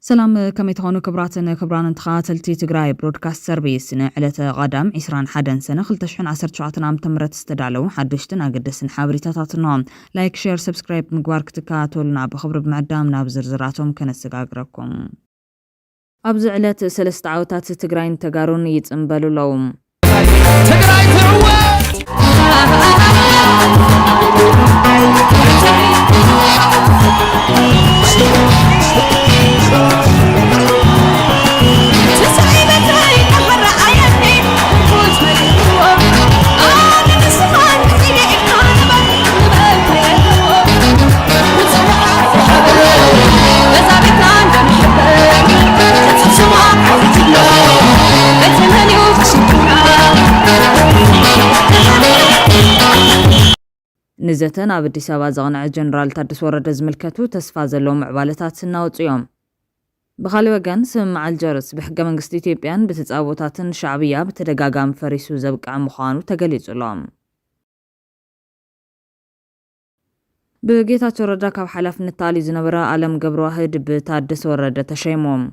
سلام كما تخونو كبران انتخاتلتي تقراي برودكاست سربيس نعلة قدام 21 سنة 2017 عام تمرت استدعلو حدشتنا قدسن حابريتاتاتنا لايك شير سبسكرايب مقوار كتكاتولنا بخبر بمعدامنا بزرزراتهم كنسقاقركم أبز علة سلست عوتات تقراين تقارون يتنبالو لهم تقراي نزتن ኣብ ኣዲስ ኣበባ ዘቕንዕ ጀነራል ታደሰ ወረደ ዝምልከቱ ተስፋ ዘለዎም ዕባለታት እናወፅኦም ብኻልእ ወገን ስምምዕ አልጀርስ ብሕገ መንግስቲ ኢትዮጵያን ብተጻቦታትን ሻዕብያ ብተደጋጋሚ ፈሪሱ ዘብቃዕ ምዃኑ ተገሊጹሎም ብጌታቸው ረዳ ካብ ሓላፍነት ተኣልዩ ዝነበረ ኣለም ገብረዋህድ ብታደሰ ወረደ ተሸይሞም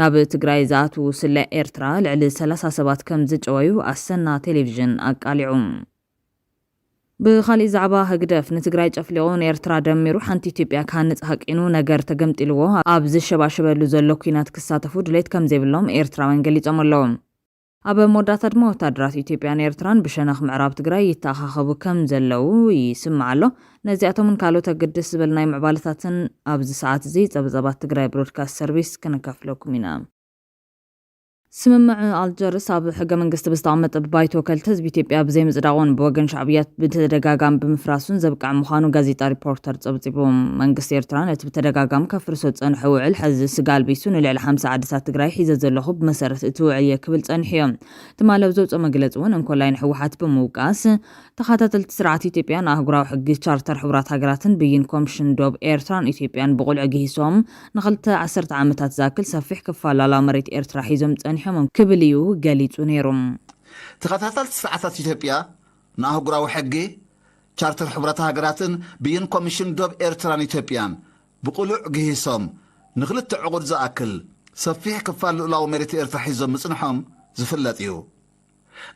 ናብ ትግራይ ዝኣትዉ ስለ ኤርትራ ልዕሊ 30 ሰባት ከም ዝጨወዩ ኣሰና ቴሌቪዥን ኣቃሊዑ بخالي زعبا هقدف نتقراي ጨፍሊቑን ኤርትራ ደሚሩ ሓንቲ ኢትዮጵያ ካንጽ ሓቂኑ ነገር ተገምጢልዎ ኣብዚ ሸባሸበሉ ዘሎ ኩናት ክሳተፉ ድሌት ከም ዘይብሎም ኤርትራውያን ገሊጾም ኣለዉ ኣብ መወዳእታ ድማ ወታደራት ኢትዮጵያን ኤርትራን ብሸነኽ ምዕራብ ትግራይ ይተኣኻኸቡ ከም ዘለዉ ይስማዕ ኣሎ ነዚኣቶምን ካልኦት ኣገድስ ዝበል ናይ ምዕባለታትን ኣብዚ ሰዓት እዚ ጸብጸባት ትግራይ ብሮድካስት ሰርቪስ ከነካፍለኩም ኢና ስምምዕ አልጀርስ ኣብ ሕገ መንግስቲ ብዝተቐመጠ ባይቶ ከልተ ህዝቢ ኢትዮጵያ ብዘይ ምጽዳቑን ብወገን ሻዕብያት ብተደጋጋሚ ብምፍራሱን ዘብቃዕ ምዃኑ ጋዜጣ ሪፖርተር ጸብጺቡ መንግስቲ ኤርትራ ነቲ ብተደጋጋሚ ከፍርሶ ጸንሐ ውዕል ሕዚ ስጋልቢሱ ንልዕሊ 50 ዓድታት ትግራይ ሒዘ ዘለኹ ብመሰረት እቲ ውዕየ ክብል ጸኒሑ እዮም ትማለብ ዘውፅኦ መግለፂ እውን እንኮላይ ንሕወሓት ብምውቃስ ተኸታተልቲ ስርዓት ኢትዮጵያን ኣህጉራዊ ሕጊ ቻርተር ሕቡራት ሃገራትን ብይን ኮሚሽን ዶብ ኤርትራን ኢትዮጵያን ብቁልዕ ጊሂሶም ንኽልተ 10 ዓመታት ዝኣክል ሰፊሕ ክፋላላ መሬት ኤርትራ ሒዞም ጸኒሖም ክብልዩ ገሊጹ ነይሮም ተኸታተልቲ ስርዓታት ኢትዮጵያ ንኣህጉራዊ ሕጊ ቻርተር ሕቡራት ሃገራትን ብይን ኮሚሽን ዶብ ኤርትራን ኢትዮጵያን ብቁልዕ ጊሂሶም ንኽልተ ዕቁድ ዝኣክል ሰፊሕ ክፋል ልኡላዊ መሬት ኤርትራ ሒዞም ምጽንሖም ዝፍለጥ እዩ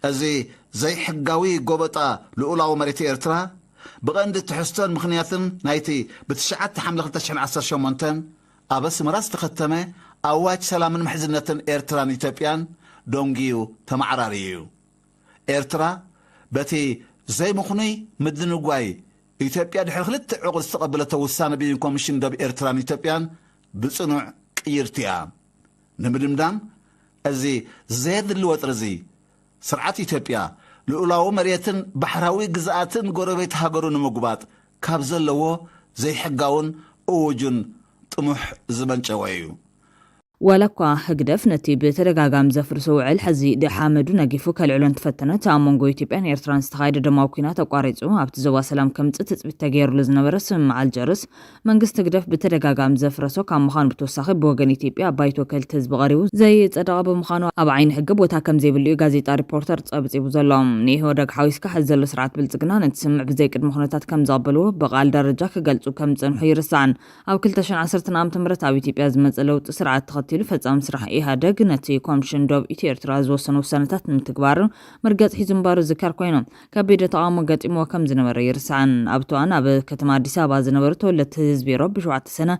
እዚ ዘይሕጋዊ ጎበጣ ልኡላዊ መሬት ኤርትራ ብቐንዲ ትሕዝቶን ምኽንያትን ናይቲ ብ9 ሓምለ 2018 ኣብ ኣስመራ ዝተኸተመ ኣዋጅ ሰላምን ምሕዝነትን ኤርትራን ኢትዮጵያን ዶንጊዩ ተማዕራሪ እዩ ኤርትራ በቲ ዘይምኹኑይ ምድንጓይ ኢትዮጵያ ድሕሪ ክልተ ዕቁድ ዝተቐበለቶ ውሳነ ብይን ኮሚሽን ዶብ ኤርትራን ኢትዮጵያን ብጽኑዕ ቅይርቲ እያ ንምድምዳም እዚ ዘየድሊ ወጥሪ እዚ ስርዓት ኢትዮጵያ ልኡላዊ መሬትን ባሕራዊ ግዝኣትን ጎረቤት ሃገሩ ንምጉባጥ ካብ ዘለዎ ዘይሕጋውን እውጁን ጥሙሕ ዝመንጨወ እዩ ወለኳ ህግደፍ ነቲ ብተደጋጋሚ ዘፍርሶ ውዕል ሕዚ ድሓመዱ ነጊፉ ከልዕሎን ተፈተነት ኣብ መንጎ ኢትዮጵያን ኤርትራን ዝተኻየደ ደማዊ ኩናት ተቋሪጹ ኣብቲ ዞባ ሰላም ከምጽእ ትጽቢት ተገይሩሉ ዝነበረ ስምምዕ አልጀርስ መንግስቲ ህግደፍ ብተደጋጋሚ ዘፍረሶ ካብ ምዃኑ ብተወሳኺ ብወገን ኢትዮጵያ ባይቶ ከልቲ ህዝቢ ቀሪቡ ዘይጸደቐ ብምዃኑ ኣብ ዓይኒ ሕጊ ቦታ ከም ዘይብሉ እዩ ጋዜጣ ሪፖርተር ጸብጺቡ ዘሎ ንኢህወደግ ሓዊስካ ሕዚ ዘሎ ስርዓት ብልጽግና ነቲ ስምምዕ ብዘይ ቅድመ ኩነታት ከም ዘቕበልዎ ብቓል ደረጃ ክገልጹ ከም ዝጸንሑ ይርስዓን ኣብ 2010 ዓ.ም ኣብ ኢትዮጵያ ዝመጸ ለውጢ ስርዓት ተኸቲሉ ፈጻሚ ስራሕ ኢህአደግ ነቲ ኮሚሽን ዶብ ኤርትራ ዝወሰኑ ውሳነታት ንምትግባር መርገጽ ሒዙ ምባሩ ዝከር ኮይኑ ከቢድ ተቃውሞ ገጢሞ ከም ዝነበረ ይርስዓን ኣብ እዋን ኣብ ከተማ ኣዲስ ኣበባ ዝነበሩ ተወለድቲ ህዝቢ ሮብ ብ7 ሰነ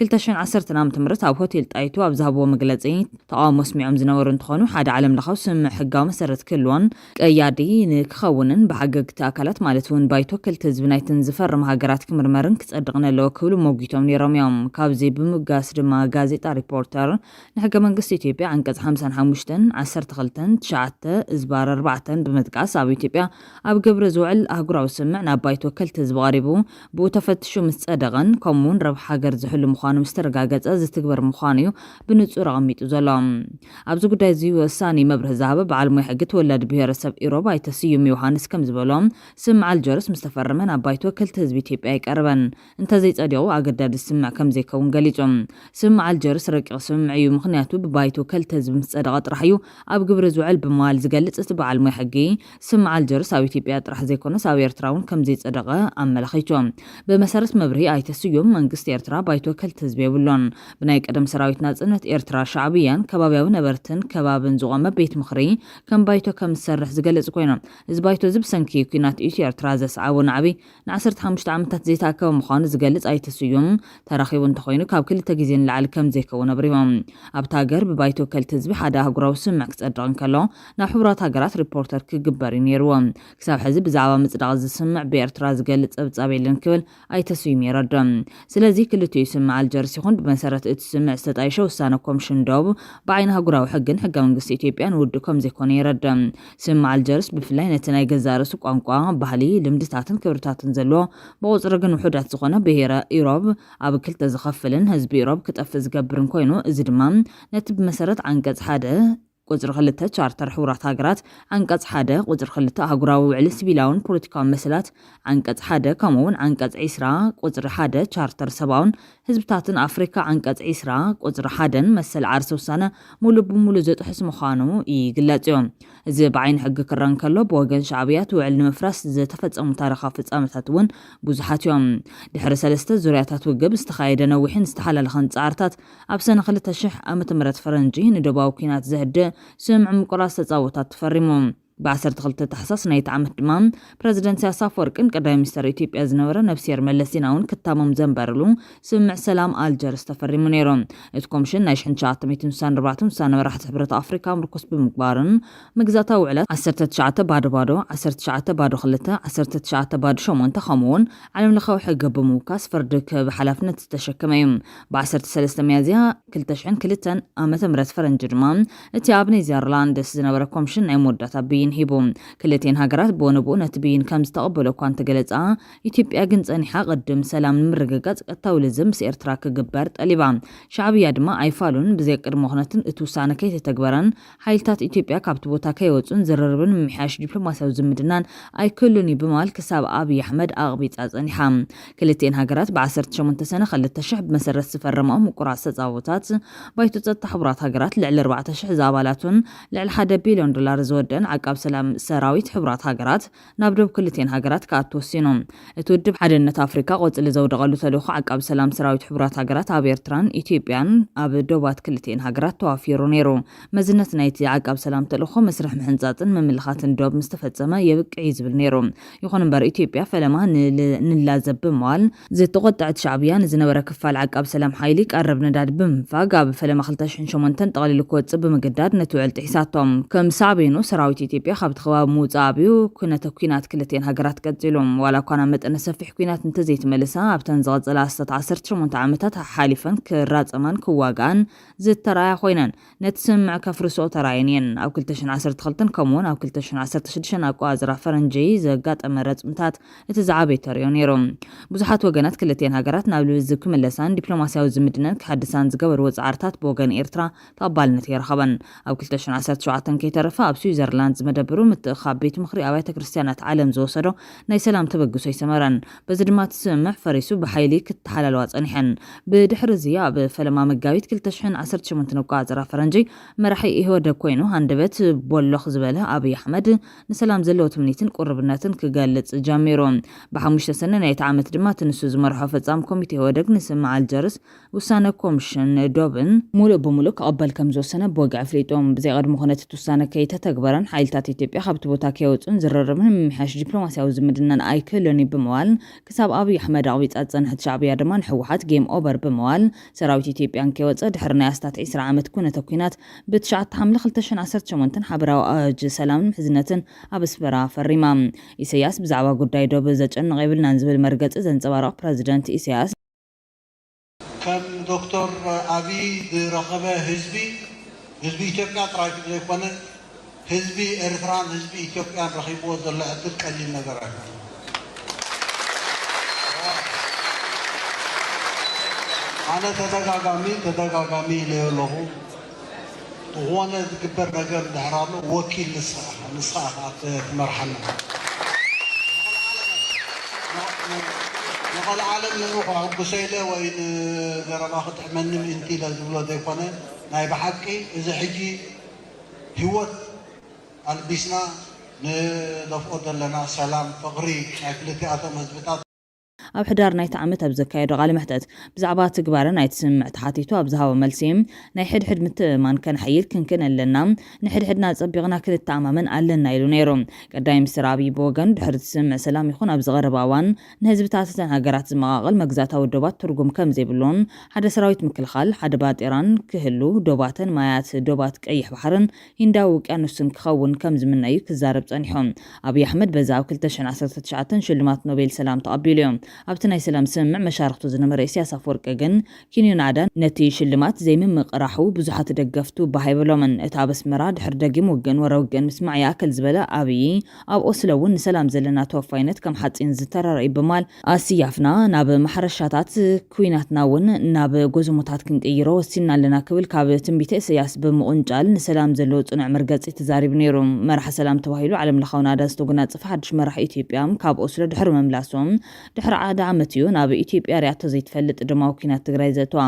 2010 ዓ.ም ኣብ ሆቴል ጣይቱ ኣብ ዝሃብዎ መግለጺ ተቃውሞ ስሚዖም ዝነበሩ እንትኾኑ ሓደ ዓለም ለኻዊ ስምምዕ ሕጋዊ መሰረት ክህልዎን ቀያዲ ንክኸውንን ብሓገግቲ ኣካላት ማለት እውን ባይቶ ከልቲ ህዝቢ ናይትን ዝፈርም ሃገራት ክምርመርን ክጸድቕን ኣለዎ ክብሉ ሞጊቶም ነይሮም እዮም ካብዚ ብምጋስ ድማ ጋዜጣ ሪፖርተር ንሕገ መንግስቲ ኢትዮጵያ አንቀጽ 55 12 9 ዝባር 4 ብምጥቃስ ኣብ ኢትዮጵያ ኣብ ግብሪ ዝውዕል ኣህጉራዊ ስምምዕ ናብ ባይቶ ከልቲ ህዝቢ ቀሪቡ ብኡ ተፈቲሹ ምስ ጸደቐን ከምኡውን ረብሓ ሃገር ዝሕሉ ምዃኑ ምስ ተረጋገጸ ዝትግበር ምዃኑ እዩ ብንጹር ኣቐሚጡ ዘሎ ኣብዚ ጉዳይ እዚ ወሳኒ መብርህ ዝሃበ በዓል ሞያ ሕጊ ተወላዲ ብሄረሰብ ኢሮብ ኣይተ ስዩም ዮሃንስ ከም ዝበሎም ስምምዕ አልጀርስ ምስ ተፈረመ ናብ ባይቶ ከልቲ ህዝቢ ኢትዮጵያ ይቀርበን እንተዘይጸዲቑ ኣገዳዲ ስምምዕ ከም ዘይከውን ገሊጾም ስምምዕ አልጀርስ ረቂቕ ስምምዕ ክስምዕ እዩ ምክንያቱ ብባይቶ ከልተ ህዝቢ ምስ ጸደቐ ጥራሕ እዩ ኣብ ግብሪ ዝውዕል ብምባል ዝገልጽ እቲ በዓል ሞያ ሕጊ ስም አልጀርስ ኣብ ኢትዮጵያ ጥራሕ ዘይኮነስ ኣብ ኤርትራ እውን ከም ዘይጸደቐ ኣመላኺቶም ብመሰረት መብርሂ ኣይተስዮም መንግስቲ ኤርትራ ባይቶ ከልተ ህዝቢ የብሎን ብናይ ቀደም ሰራዊት ናጽነት ኤርትራ ሻዕብያን ከባቢያዊ ነበርትን ከባብን ዝቆመ ቤት ምኽሪ ከም ባይቶ ከም ዝሰርሕ ዝገልጽ ኮይኑ እዚ ባይቶ ዝብሰንኪ ኩናት ኢትዮ ኤርትራ ዘስዓቦ ናዕቢ ን15 ዓመታት ዘይተኣከበ ምዃኑ ዝገልጽ ኣይተስዮም ተራኺቡ እንተኮይኑ ካብ ክልተ ግዜ ንላዕሊ ከም ዘይከውን ኣብሪሆም ኣብታ ሃገር ብባይቶ ከልተ ህዝቢ ሓደ ኣህጉራዊ ስምዕ ክጸድቕ እንከሎ ናብ ሕቡራት ሃገራት ሪፖርተር ክግበር ነይርዎ ክሳብ ሕዚ ብዛዕባ ምጽዳቕ ዝስምዕ ብኤርትራ ዝገልጽ ጸብጻብ የለን ክብል ኣይተስዩም ይረድም ስለዚ ክልቲኡ ስምዕ አልጀርስ ይኹን ብመሰረት እቲ ስምዕ ዝተጣየሸ ውሳነ ኮሚሽን ዶብ ብዓይኒ ሃገራዊ ሕግን ሕገ መንግስቲ ኢትዮጵያን ውድእ ከም ዘይኮነ ይረድም ስምዕ አልጀርስ ብፍላይ ነቲ ናይ ገዛ ርእሱ ቋንቋ ባህሊ ልምድታትን ክብርታትን ዘለዎ ብቁፅሪ ግን ውሑዳት ዝኾነ ብሄረ ኢሮብ ኣብ ክልተ ዝኸፍልን ህዝቢ ኢሮብ ክጠፍእ ዝገብርን ኮይኑ እዚ ድማ ነቲ ብመሰረት አንቀጽ 1 ቁጽሪ 2 ቻርተር ሕቡራት ሃገራት አንቀጽ 1 ቁጽሪ 2 ኣህጉራዊ ውዕሊ ሲቪላውን ፖለቲካዊ መሰላት አንቀጽ 1 ከምኡውን አንቀጽ 20 ቁጽሪ 1 ቻርተር ሰብኣውን ህዝብታትን ኣፍሪካ አንቀጽ 20 ቁጽሪ 1 መሰል ዓርሲ ውሳነ ሙሉእ ብሙሉእ ዘጥሕስ ምዃኑ ይግለጽ እዩ እዚ ብዓይኒ ሕጊ ክረአ እንከሎ ብወገን ሻዕብያ ውዕሊ ንምፍራስ ዝተፈጸሙ ታሪኻዊ ፍጻመታት እውን ብዙሓት እዮም ድሕሪ 3 ዙርያታት ውግብ ዝተኻየደ ነዊሕን ዝተሓላለኸን ጻዕርታት ኣብ ሰነ 2000 ዓመተ ምህረት ፈረንጂ ንደባዊ ኩናት ዘህድእ ስምዕ ምቁራጽ ተጻውታት ተፈሪሞም ب12 تحساس نايت عمت دمام بريزيدنت ኢሳያስ አፈወርቅን ቀዳማይ ሚኒስትር ኢትዮጵያ ዝነበረ ነፍሲር መለስ ዜናውን ክታመም ዘንበርሉ ስምዕ ሰላም አልጀርስ ተፈሪሙ ነይሮም እቲ ኮሚሽን ናይ 1994 ውሳነ መራሕቲ ሕብረት ኣፍሪካ ምርኩስ ብምግባርን ምግዛታዊ ውዕለት 19 ባዶ 19 ባዶ 2 19 ባዶ 8 ከምኡውን ዓለም ለኻዊ ሕጊ ብምውካስ ፍርዲ ብሓላፍነት ዝተሸከመ እዩ ብ13 ሚያዝያ 2002 ዓመተ ምህረት ፈረንጂ ድማ እቲ ኣብ ኔዘርላንድ ዝነበረ ኮሚሽን ናይ መወዳእታ ብይን ሂቦም ክልቴን ሃገራት በወነቡ ነቲ ብይን ከም ዝተቀበሉ እኳ እንተገለጻ ኢትዮጵያ ግን ጸኒሓ ቅድም ሰላም ንምርግጋጽ ቀጥታዊ ልዝም ምስ ኤርትራ ክግበር ጠሊባ ሻዕብያ ድማ ኣይፋሉን ብዘይ ቅድመ ምኽንያትን እቲ ውሳነ ከይተተግበረን ሓይልታት ኢትዮጵያ ካብቲ ቦታ ከይወጹን ዝርርብን ምምሕያሽ ዲፕሎማስያዊ ዝምድናን ኣይክሉን ብምባል ክሳብ አብይ አሕመድ ኣቕቢጻ ጸኒሓ ክልቴን ሃገራት ብ18 ሰነ 2000 ብመሰረት ዝፈረመኦም ምቁራጽ ተጻውታት ባይቶ ጸጥታ ሕቡራት ሃገራት ልዕሊ 4000 ዝኣባላቱን ልዕሊ 1 ቢልዮን ዶላር ዝወደን ዓቃብ ሰላም ሰራዊት ሕቡራት ሃገራት ናብ ደቡብ ክልቴን ሃገራት ከኣትወሲኖም እቲ ውድብ ሓድነት ኣፍሪካ ቆጽሊ ዘውደቐሉ ተልእኾ ዓቃብ ሰላም ሰራዊት ሕቡራት ሃገራት ኣብ ኤርትራን ኢትዮጵያን ኣብ ደቡባት ክልቴን ሃገራት ተዋፊሩ ነይሩ መዝነት ናይቲ ዓቃብ ሰላም ተልእኾ መስርሕ ምሕንጻጽን ምምልኻትን ደቡብ ምስተፈጸመ የብቅዕ ዝብል ነይሩ ይኹን እምበር ኢትዮጵያ ፈለማ ንላዘብ ብምባል ዝተቆጣዕት ሻዕብያ ንዝነበረ ክፋል ዓቃብ ሰላም ሓይሊ ቀረብ ነዳድ ብምንፋግ ኣብ ፈለማ 2008 ጠቕሊሉ ክወጽእ ብምግዳድ ነቲ ውዕል ጥሒሳቶም ከም ሳዕቤኑ ሰራዊት ኢትዮጵያ ካብቲ ከባቢ ምውጻእ ኣብዩ ኩናት ክልቴን ሃገራት ቀጺሎም ዋላ እኳ ናብ መጠነ ሰፊሕ ኩናት እንተዘይትመልሳ ኣብተን ዝቐጸላ 18 ዓመታት ሓሊፈን ክራጸማን ክዋጋን ዝተራያ ኮይነን ነቲ ስምዕ ከፍርሶ ተራእየን እየን ኣብ 2012 ከምኡውን ኣብ 2016 ኣቆጻጽራ ፈረንጂ ዘጋጠመ ረጽምታት እቲ ዝዓበየ ተርእዮ ነይሮም ብዙሓት ወገናት ክልቴን ሃገራት ናብ ልብዝብ ክምለሳን ዲፕሎማስያዊ ዝምድናን ክሓድሳን ዝገበርዎ ጻዕርታት ብወገን ኤርትራ ተቐባልነት ይረኸበን ኣብ 2017 ከይተረፈ ኣብ ስዊዘርላንድ ዝመደብሩ ምትእኻብ ቤት ምኽሪ ኣብያተ ክርስቲያናት ዓለም ዝወሰዶ ናይ ሰላም ተበግሶ ይሰመረን በዚ ድማ ትስምዕ ፈሪሱ ብሓይሊ ክትሓላለዋ ጸኒሐን ብድሕሪ እዚ ኣብ ፈለማ መጋቢት 2018 ኣቆጻጽራ ፈረንጂ መራሒ ኢህወደግ ኮይኑ ሃንደበት ቦሎኽ ዝበለ አብይ አሕመድ ንሰላም ዘለዎ ትምኒትን ቁርብነትን ክገልጽ ጀሚሩ ብ5 ሰነ ናይቲ ዓመት ድማ ትንሱ ዝመርሖ ፈጻሚ ኮሚቴ ኢህወደግ ንስምዕ አልጀርስ ውሳነ ኮሚሽን ዶብን ሙሉእ ብሙሉእ ክቕበል ከም ዝወሰነ ብወግዕ ኣፍሊጦም ብዘይ ቅድመ ኩነት ውሳነ ከይተተግበረን ሓይልታት ኢትዮጵያ ካብቲ ቦታ ከይወጹን ዝርርብን ምምሕያሽ ዲፕሎማስያዊ ዝምድናን ኣይክእሉን ብምባል ክሳብ አብይ አሕመድ ኣቕቢጻ ጸንሐት ሻዕብያ ድማ ንሕወሓት ጌም ኦቨር ብምባል ሰራዊት ኢትዮጵያን ከይወጸ ድሕሪ ናይ ኣስታት 20 ዓመት ኩነተ ኩናት ብ9 ሐምለ 2018 ሓበራዊ ኣዋጅ ሰላምን ምሕዝነትን ኣብ ኣስመራ ፈሪማ ኢሳያስ ብዛዕባ ጉዳይ ዶብ ዘጨንቕ የብልናን ዝብል መርገጺ ዘንጸባረቕ ፕሬዚደንት ኢሳያስ ከም ዶክተር አብይ ዝረኸበ ህዝቢ ኢትዮጵያ ጥራይ ዘይኮነ ህዝቢ ኤርትራን ህዝቢ ኢትዮጵያን ረኺብዎ ዘሎ ዕድል ቀሊል ነገር ኣይኮነን ኣነ ተደጋጋሚ ኢለለኹ ዝኾነ ዝግበር ነገር ድሕራሉ ወኪል ንስኻ ትመርሐና ንኻል ዓለም ንሩሕ ሕጉሰ ኢለ ወይ ንዘረባ ክትሕመኒ ምእንቲ ኢለ ዝብሎ ዘይኮነ ناي بحقي إذا حجي هوت البسنا ندفقد لنا سلام فقري أكلتي أتم هزبتات ኣብ ሕዳር ናይቲ ዓመት ኣብ ዘካየዶ ቃለ መሕተት ብዛዕባ ትግባረ ናይቲ ስምዕ ተሓቲቱ ኣብ ዝሃቦ መልሲ ናይ ሕድሕድ ምትእምማን ከንሐይል ክንክን ኣለና ንሕድሕድና ፀቢቕና ክንተኣማመን ኣለና ኢሉ ነይሩ። ቀዳማይ ሚኒስትር ኣብይ ብወገን ድሕሪ ስምዕ ሰላም ይኹን ኣብ ዝቐረበ እዋን ንህዝብታት እተን ሃገራት ዝመቓቐል መግዛእታዊ ዶባት ትርጉም ከም ዘይብሎን ሓደ ሰራዊት ምክልኻል ሓደ ባጤራን ክህሉ ዶባትን ማያት ዶባት ቀይሕ ባሕርን ሂንዳዊ ውቅያኖስን ክኸውን ከም ዝምነዩ ክዛረብ ጸኒሖም። ኣብይ ኣሕመድ በዛ ኣብ 2019 ሽልማት ኖቤል ሰላም ተቐቢሉ እዮም። ኣብቲ ናይ ሰላም ስምምዕ መሻርክቱ ዝነበረ ኢሳያስ ኣፈወርቂ ግን ኬንያን ዓዳን ነቲ ሽልማት ዘይምምቕራሑ ብዙሓት ደገፍቱ ባሃይበሎምን እታ በስመራ ድሕሪ ደጊም ውግን ወረውግን ምስማዕ ያክል ዝበለ ኣብይ ኣብ ኦስሎ እውን ንሰላም ዘለና ተወፋይነት ከም ሓፂን ዝተራረዩ በማል ኣስያፍና ናብ ማሕረሻታት ኩናትና እውን ናብ ጎዝሙታት ክንቅይሮ ወሲና ኣለና ክብል ካብ ትንቢተ ኢሳያስ ብምቁንጫል ንሰላም ዘለዎ ጽኑዕ መርገጺ ተዛሪቡ ነይሩ። መራሒ ሰላም ተባሂሉ ዓለም ለኻዊ ናዳ ዝተጎናጸፈ ሓድሽ መራሒ ኢትዮጵያ ካብ ኦስሎ ድሕሪ መምላሶም ድሕሪ ዓደ ዓመት እዩ ናብ ኢትዮጵያ ርያቶ ዘይትፈልጥ ድማዊ ኩናት ትግራይ ዘእተዋ።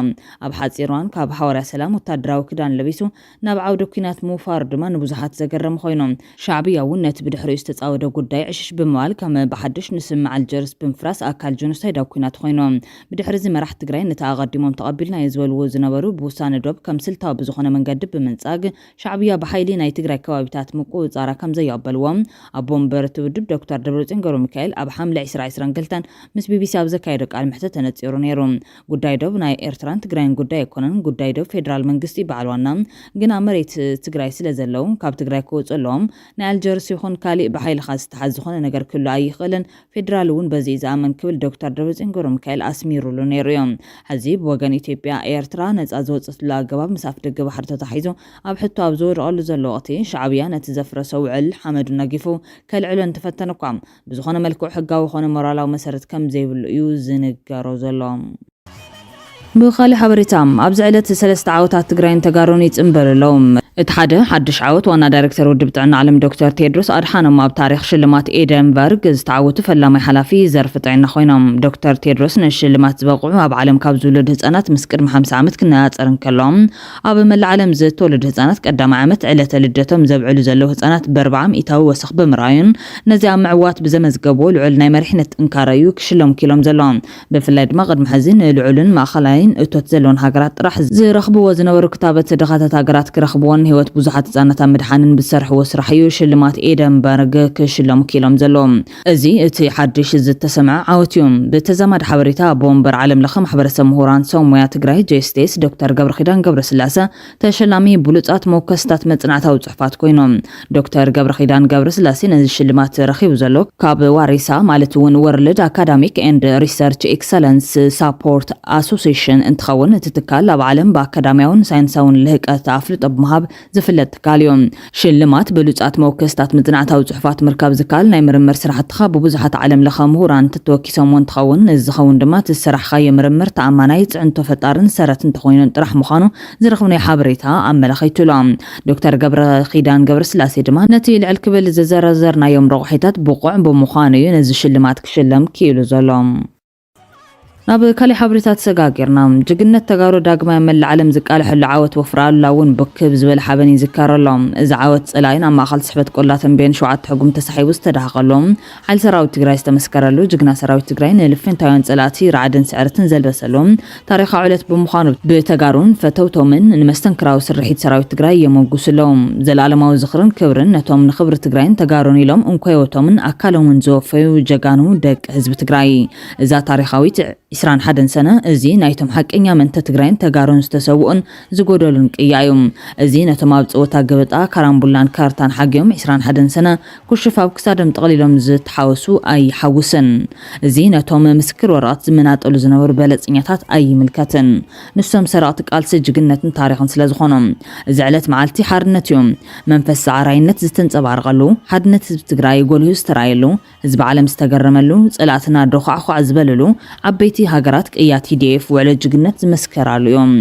ኣብ ሓፂሯን ካብ ሓዋርያ ሰላም ወታደራዊ ክዳን ለቢሱ ናብ ዓውደ ኩናት ምውፋር ድማ ንብዙሓት ዘገረም ኮይኖም ሻዕብያ እውን ነቲ ብድሕሪኡ ዝተፃወደ ጉዳይ ዕሽሽ ብምባል ከም ብሓድሽ ንስምዕ ኣልጀርስ ብምፍራስ ኣካል ጆኖሳይዳዊ ኩናት ኮይኖም ብድሕሪ እዚ መራሕቲ ትግራይ ነቲ ኣቐዲሞም ተቐቢልና ዝብልዎ ዝነበሩ ብውሳነ ዶብ ከም ስልታዊ ብዝኾነ መንገዲ ብምንጻግ ሻዕብያ ብሓይሊ ናይ ትግራይ ከባቢታት ምቁፅፃራ ከም ዘየቀበልዎም ኣቦ ወንበር እቲ ውድብ ዶክተር ደብረጽዮን ገብረ ሚካኤል ኣብ ሓምለ 2022 ምስ ቢቢሲ ኣብ ዘካየደ ቃል ምሕተት ተነፂሩ ነይሩ። ጉዳይ ዶብ ናይ ኤርትራን ትግራይን ጉዳይ ኣይኮነን፣ ጉዳይ ዶብ ፌደራል መንግስቲ በዓል ዋና ግን ኣብ መሬት ትግራይ ስለ ዘለው ካብ ትግራይ ክወፅእ ኣለዎም ናይ ኣልጀርስ ይኹን ካሊእ ብሓይልኻ ዝተሓዝ ዝኾነ ነገር ክህሉ ኣይኽእልን ፌደራል እውን በዚ ዝኣመን ክብል ዶክተር ደብረጽዮን ገብረ ሚካኤል ኣስሚሩሉ ነይሩ እዮም። ሕዚ ብወገን ኢትዮጵያ ኤርትራ ነፃ ዝወፅትሉ ኣገባብ ምስ ኣፍደገ ባሕሪ ተታሒዙ ኣብ ሕቶ ኣብ ዝወድቐሉ ዘሎ ወቅቲ ሻዕብያ ነቲ ዘፍረሰ ውዕል ሓመዱ ነጊፉ ከልዕሎ እንትፈተን እኳ ብዝኾነ መልክዑ ሕጋዊ ዝኾነ ሞራላዊ መሰረት ከም ዘይብሉ እዩ ዝንገሮ ዘሎ። ብኻሊእ ሓበሬታ ኣብዚ ዕለት 3 ዓወታት ትግራይን ተጋሩን ይጽምበለሎም። እቲ ሓደ ሓድሽ ዓወት ዋና ዳይሬክተር ውድብ ጥዕና ዓለም ዶክተር ቴድሮስ ኣድሓኖም ኣብ ታሪክ ሽልማት ኤደንበርግ ዝተዓወቱ ፈላማይ ሓላፊ ዘርፊ ጥዕና ኮይኖም ዶክተር ቴድሮስ ንሽልማት ዝበቕዑ ኣብ ዓለም ካብ ዝውለዱ ህጻናት ምስ ቅድሚ 50 ዓመት ክነጻጸር እንከሎም ኣብ መላእ ዓለም ዝተወለዱ ህጻናት ቀዳማይ ዓመት ዕለተ ልደቶም ዘብዕሉ ዘለዉ ህጻናት በ40 ኢታዊ ወሰኽ ብምርኣዩን ነዚ ኣብ ምዕዋት ብዘመዝገቦ ልዑል ናይ መሪሕነት ጥንካረ እዩ ክሽሎም ኪሎም ዘለዎም። ብፍላይ ድማ ቅድሚ ሕዚ ንልዑልን ማእኸላይን እቶት ዘለዎን ሃገራት ጥራሕ ዝረኽብዎ ዝነበሩ ክታበት ደኻታት ሃገራት ክረኽብዎን ህይወት ብዙሓት ህጻናት ኣብ ምድሓንን ብዝሰርሕዎ ስራሕ እዩ ሽልማት ኤደንበርግ ክሽለሙ ኪሎም ዘለዎም። እዚ እቲ ሓድሽ ዝተሰምዐ ዓወት እዩ። ብተዛማዲ ሓበሬታ ኣቦ ወንበር ዓለም ለኸ ማሕበረሰብ ምሁራን ሰው ሞያ ትግራይ ጄስቴስ ዶክተር ገብረኺዳን ገብረስላሴ ተሸላሚ ብሉጻት መወከስታት መጽናዕታዊ ጽሑፋት ኮይኖም ዶክተር ገብረኺዳን ገብረስላሴ ነዚ ሽልማት ረኺቡ ዘሎ ካብ ዋሪሳ ማለት እውን ወርልድ አካዳሚክ ኤንድ ሪሰርች ኤክሰለንስ ሳፖርት ኣሶሲዬሽን እንትኸውን እቲ ትካል ኣብ ዓለም ብኣካዳሚያውን ሳይንሳውን ልህቀት ኣፍልጦ ብምሃብ ዝፍለጥ ትካል እዩ። ሽልማት ብሉጻት መወከስታት መጽናዕታዊ ጽሑፋት ምርካብ ዝካል ናይ ምርምር ስራሕትኻ ብብዙሓት ዓለም ለኸ ምሁራን ተተወኪሶም እንትኸውን እዚ ዝኸውን ድማ ትስራሕኻዮ ምርምር ተኣማናይ ጽዕንቶ ፈጣርን ሰረት እንተኾይኑን ጥራሕ ምዃኑ ዝረኽብናዮ ሓበሬታ ኣመላኺቱሎ። ዶክተር ገብረኺዳን ገብረስላሴ ድማ ነቲ ልዕል ክብል ዝዘረዘርናዮም ረቑሒታት ብቑዕ ብምዃኑ እዩ ነዚ ሽልማት ክሽለም ክኢሉ ዘሎ። ናብ ካሊእ ሓበሬታት ተሰጋጊርና ጅግነት ተጋሩ ዳግማይ መላእ ዓለም ዝቃልሐሉ ዓወት ወፍራሉላ እውን ብክብ ዝበለ ሓበን ይዝከረሎም። እዚ ዓወት ጸላይን ኣብ ማእኸል ስሕበት ቆላትን ቤን 7 ሕጉም ተሳሒቡ ዝተዳሃቐሎም ሓይሊ ሰራዊት ትግራይ ዝተመስከረሉ ጅግና ሰራዊት ትግራይ ንልፍንታውያን ጸላእቲ ራዕድን ስዕርትን ዘልበሰሎም ታሪኻዊ ዕለት ብምዃኑ ብተጋሩን ፈተውቶምን ንመስተንክራዊ ስርሒት ሰራዊት ትግራይ የመጉስሎም። ዘለኣለማዊ ዝኽርን ክብርን ነቶም ንኽብሪ ትግራይን ተጋሩን ኢሎም እንኮይወቶምን ኣካሎምን ዝወፈዩ ጀጋኑ ደቂ ህዝቢ ትግራይ እዛ ታሪኻዊት 21 ሰነ እዚ ናይቶም ሓቀኛ መንተ ትግራይን ተጋሩን ዝተሰውኡን ዝጎደሉን ቅያዩ እዚ ነቶም ኣብ ፀወታ ገበጣ ካራምቡላን ካርታን ሓጊዮም 21 ሰነ ኩሽፍ ኣብ ክሳዶም ጠቕሊሎም ዝተሓወሱ ኣይሓውስን እዚ ነቶም ምስክር ወረቐት ዝመናጠሉ ዝነበሩ በለጽኛታት ኣይምልከትን ንሶም ሰራቕቲ ቃልሲ ጅግነትን ታሪኽን ስለ ዝኾኖም እዚ ዕለት መዓልቲ ሓርነት እዩ መንፈስ ሰዓራይነት ዝተንጸባርቐሉ ሓድነት ህዝቢ ትግራይ ጎልሁ ዝተራየሉ ህዝቢ ዓለም ዝተገረመሉ ጸላእትና ዶኻዕኳዕ ዝበለሉ ዓበይቲ ሃገራት ቅያት TDF ውዕለ ጅግነት ዝመስከራሉ እዮም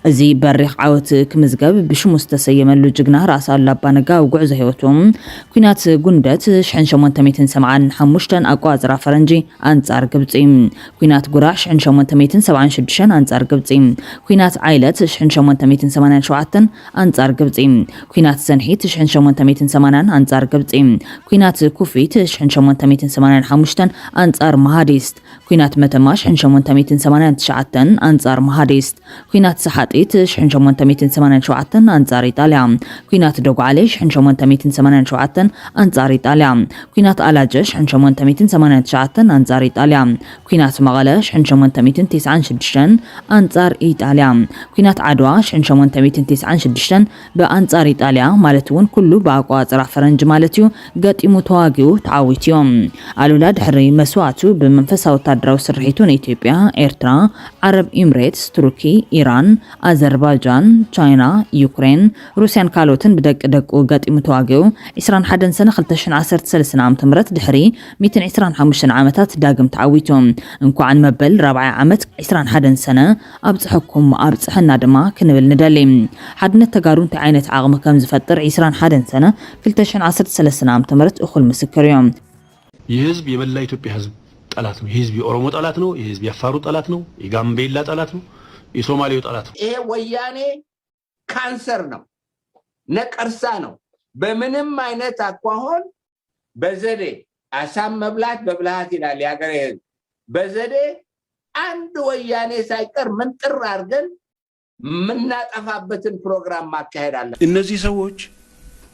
እዚ በሪኽ ዓወት ክምዝገብ ብሽሙ ዝተሰየመሉ ጅግና ራስ ኣሉላ ኣባነጋ ጉዕዞ ህይወቶም ኩናት ጉንደት 1875 ኣቋፅራ ፈረንጂ አንጻር ግብጺ ኩናት ጉራሽ 1876 አንጻር ግብጺ ኩናት ዓይለት 1887 አንጻር ግብጺ ኩናት ሰንሒት 1880 አንጻር ግብጺ ኩናት ኩፊት 1885 አንጻር መሃዲስት ኩናት መተማሽ 1889 አንጻር መሃዲስት ኩናት ሰሓጢት 1887 አንጻር ኢጣልያ ኩናት ደጓዓሌ 1887 አንጻር ኢጣልያ ኩናት አላጀሽ 1889 አንጻር ኢጣልያ ኩናት መቐለ 1896 አንጻር ኢጣልያ ኩናት ዓድዋ 1896 በአንጻር ኢጣልያ ማለት እውን ኩሉ በአቋፅራ ፈረንጅ ማለት እዩ ገጢሙ ተዋጊኡ ተዓዊትዮም ኣሉላ ድሕሪ መስዋዕቱ በመንፈሳዊ ወታደራዊ ስርሒቱ ንኢትዮጵያ ኤርትራ ዓረብ ኤምሬትስ ቱርኪ ኢራን አዘርባይጃን ቻይና ዩክሬን ሩስያን ካልኦትን ብደቅ ገጢሙ ተዋጊኡ 21 ሰነ 2013 ዓ.ም ድሕሪ 125 ዓመታት ዳግም ተዓዊቶም እንኳን መበል 4 ዓመት 21 ሰነ ኣብጽሕኩም ኣብጽሕና ድማ ክንብል ንደሊ ሓድነት ተጋሩ እንታይ ዓይነት ዓቕሚ ከም ዝፈጥር 21 ሰነ 2013 ዓ.ም እኹል ምስክር እዮም የህዝብ የመላ ኢትዮጵያ ህዝብ ጠላት ነው የህዝብ የኦሮሞ ጠላት ነው የህዝብ የአፋሩ ጠላት ነው የጋምቤላ ጠላት ነው የሶማሌው ጠላት ነው ይሄ ወያኔ ካንሰር ነው ነቀርሳ ነው በምንም አይነት አቋሆን በዘዴ አሳም መብላት በብልሃት ይላል ያገሬ በዘዴ አንድ ወያኔ ሳይቀር ምንጥር አድርገን ምናጠፋበትን ፕሮግራም ማካሄድ አለ እነዚህ ሰዎች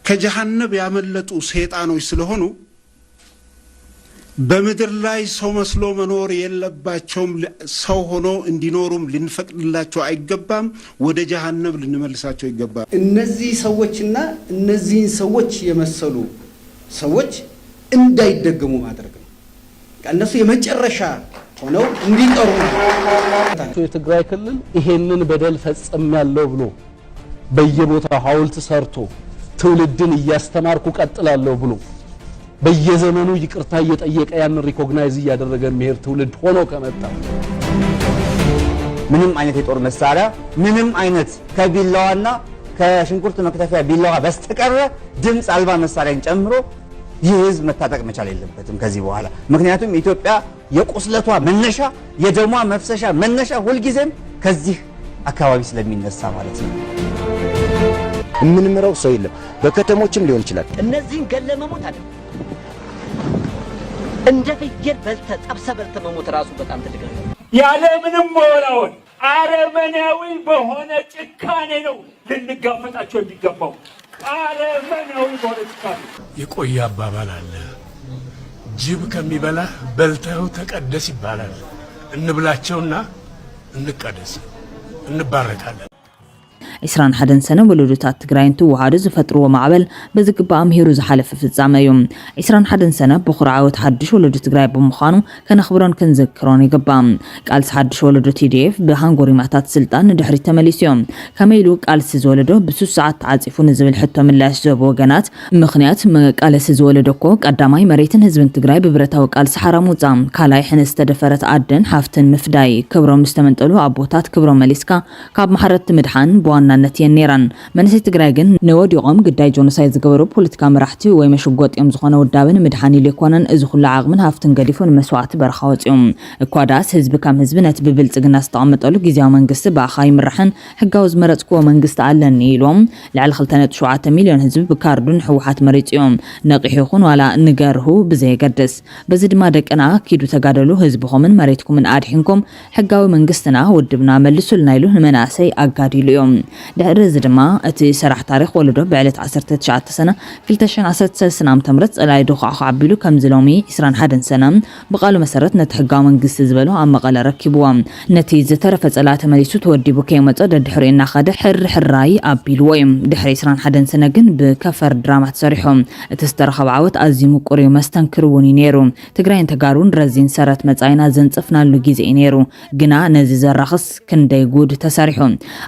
ከጀሃነም ያመለጡ ሰይጣኖች ስለሆኑ በመድር ላይ ሰው መስሎ መኖር የለባቸውም ሰው ሆኖ እንዲኖሩም ልንፈቅድላቸው አይገባም ወደ ጀሃነም ልንመልሳቸው ይገባል እነዚህ ሰዎችና እነዚህን ሰዎች የመሰሉ ሰዎች እንዳይደገሙ ማድረግ ነው እነሱ የመጨረሻ ሆነው እንዲቀሩ የትግራይ ክልል ይሄንን በደል ፈጸም ያለው ብሎ በየቦታው ሐውልት ሰርቶ ትውልድን እያስተማርኩ ቀጥላለሁ ብሎ በየዘመኑ ይቅርታ እየጠየቀ ያን ሪኮግናይዝ እያደረገ መሄር ትውልድ ሆኖ ከመጣ ምንም አይነት የጦር መሳሪያ ምንም አይነት ከቢላዋና ከሽንኩርት መክተፊያ ቢላዋ በስተቀር ድምጽ አልባ መሳሪያን ጨምሮ የህዝብ መታጠቅ መቻል የለበትም ከዚህ በኋላ ምክንያቱም ኢትዮጵያ የቁስለቷ መነሻ የደሟ መፍሰሻ መነሻ ሁልጊዜም ከዚህ አካባቢ ስለሚነሳ ማለት ነው ምንምረው ሰው የለም በከተሞችም ሊሆን ይችላል እነዚህን ገለመሞት አይደል እንደ ፍየል በልተ ጠብሰ በልተ መሞት ራሱ በጣም ትልቅ ነው ያለ ምንም ወራውን አረመናዊ በሆነ ጭካኔ ነው ልንጋፈጣቸው የሚገባው አረመናዊ በሆነ ጭካኔ የቆየ አባባል አለ ጅብ ከሚበላ በልተው ተቀደስ ይባላል እንብላቸውና እንቀደስ እንባረካለን 21 ሰነ ወለዶታት ትግራይን ተዋሃዱ ዝፈጥርዎ ማዕበል በዝግባ ምሂሩ ዝሓለፈ ፍጻመ እዩ 21 ሰነ ብኹርዓወት ሓድሽ ወለዶ ትግራይ ብምዃኑ ከነኽብሮን ክንዝክሮን ይግባእ ቃልሲ ሓድሽ ወለዶ TDF ብሃንጎሪማታት ስልጣን ድሕሪ ተመሊስዮም ከመይሉ ቃልሲ ዝወለዶ ብሱስ ሰዓት ተዓፂፉ ንዝብል ሕቶ ምላሽ ዝህቡ ወገናት ምኽንያት ቃልሲ ዝወለዶኮ ቀዳማይ መሬትን ህዝብን ትግራይ ብብረታዊ ቃልሲ ሓራም ውፃ ካልኣይ ሕነ ዝተደፈረት ዓድን ሓፍትን ምፍዳይ ክብሮም ዝተመንጠሉ ኣቦታት ክብሮም መሊስካ ካብ ማሕረት ምድሓን በዋና ናነት የኔራን መንሰይ ትግራይ ግን ነወዲቆም ግዳይ ጆኖሳይድ ዝገበሩ ፖለቲካ መራሕቲ ወይ መሽጎጥዮም ዝኾነ ወዳብን ምድሓን ኢለኮነን እዚ ኩሉ ዓቕምን ሃፍትን ገዲፉን መስዋዕቲ በረኻ ወፂኦም እኳዳስ ህዝቢ ከም ህዝቢ ነቲ ብብልጽግና ዝተቐመጠሉ ጊዜያዊ መንግስቲ ብኣኻይ ምራሕን ሕጋዊ ዝመረፅክዎ መንግስቲ ኣለኒ ኢሎም ልዕሊ 2.7 ሚልዮን ህዝቢ ብካርዱን ሕወሓት መሪፅዮም ነቂሑ ይኹን ዋላ ንገርሁ ብዘየገድስ በዚ ድማ ደቅና ኪዱ ተጋደሉ ህዝብኹምን መሬትኩምን ኣድሒንኩም ሕጋዊ መንግስትና ውድብና መልሱልና ኢሉ ንመናእሰይ ኣጋዲሉ እዮም ድሕሪ እዚ ድማ እቲ ስራሕ ታሪክ ወለዶ ብዕለት 19 ሰነ 2013 ዓ.ም ጸላይ ድኹዕ ዓቢሉ ከም ዝሎሚ 21 ሰነ ብቃሉ መሰረት ነቲ ሕጋዊ መንግስቲ ዝበሎ ኣብ መቐለ ረኪብዎም ነቲ ዝተረፈ ጸላ ተመሊሱ ተወዲቡ ከይመጸ ድሕሪ እናኸደ ሕራይ ኣቢልዎ እዮም ድሕሪ 21 ሰነ ግን ብከፈር ድራማ ተሰሪሖም እቲ ዝተረኸበ ዓወት ኣዝዩ ምቁር መስተንክር እውን ነይሩ ትግራይን ተጋሩን ረዚን ሰረት መጻይና ዘንጽፍናሉ ግዜ ነይሩ ግና ነዚ ዘራኽስ ክንደይ ጉድ ተሰሪሑ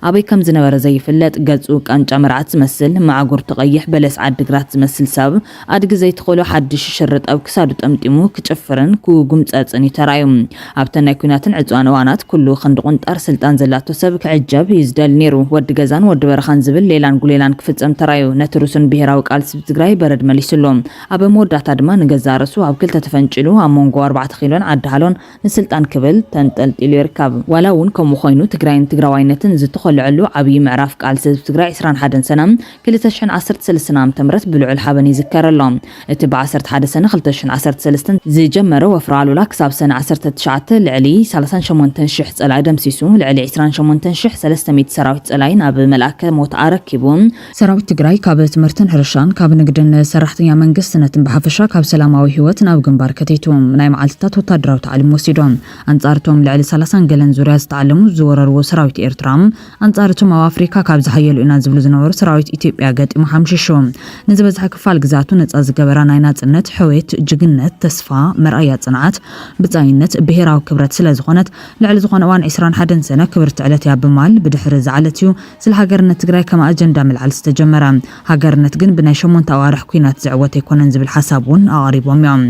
ኣበይ ከም ዝነበረ زي فلت جزء كان جمرات تمثل مع جور تقيح بلس عد جرات تمثل سب عد زي تقولوا حدش شرط أو كسادة أمتمو كتشفرن كو جمت أتصني ترايم عبتنا يكونات عزوان وانات كله خندقنت أرسل تنزلاتو سبك عجب يزدل نيرو ود جزان ود برخان زبل ليلان قليلان كفت أم ترايو نتروسن بهراوك على سبتجراي برد مليسلهم أبو مودة تدما نجزارسو أو كل تتفنجلو عمونجو 4 خيلون عد حالون نسلتان كبل تنتل إليركاب ولاون كم خاينو تجراين تجراوينتن زتخل علو عبي معرف على سبتجراي 21 سنة كل تشحن 10 سنة تمرت بلوع الحبن يذكر اللهم اتبع 11 سنة خلتشن 10 سنة زي جمروا وفرالو لك ساب سنة 19 العلي 38 تنشح العدم سيسو العلي 28 تنشح 300 سراويت سلاين اب ملاك موت عركبون سراويت تجراي كاب تمرتن هرشان كاب نقدن سرحتنيا منقس سنتن بحفشا كاب سلاماوي هوت ناب جنبار كتيتوم ناي معلتات وتدراو تعلم وسيدون انصارتهم العلي 30 جلن زوريا تعلموا زوررو سراويت ايرترام انصارتهم افريكا كاب زحيلو انا زبلو زنور سراويت ايثيوبيا قديم حمششوم نزبزح كفال ግዛቱ ነጻ ዝገበራ ናይ ናጽነት ሕዌት ጅግነት ተስፋ መርአያ ጽንዓት ብጻይነት ብሄራዊ ክብረት ስለዝኾነት ልዕሊ ዝኾነ ዋን 21 ሰነ ክብርት ዕለት ያብማል ብድሕሪ ዝዓለትዩ ስለ ሃገርነት ትግራይ ከማ አጀንዳ መልዓል ዝተጀመረ ሃገርነት ግን ብናይ 8 ኣዋርሕ ኩናት ዝዕወት ኣይኮነን ዝብል ሓሳቡን ኣቕሪቦም እዮም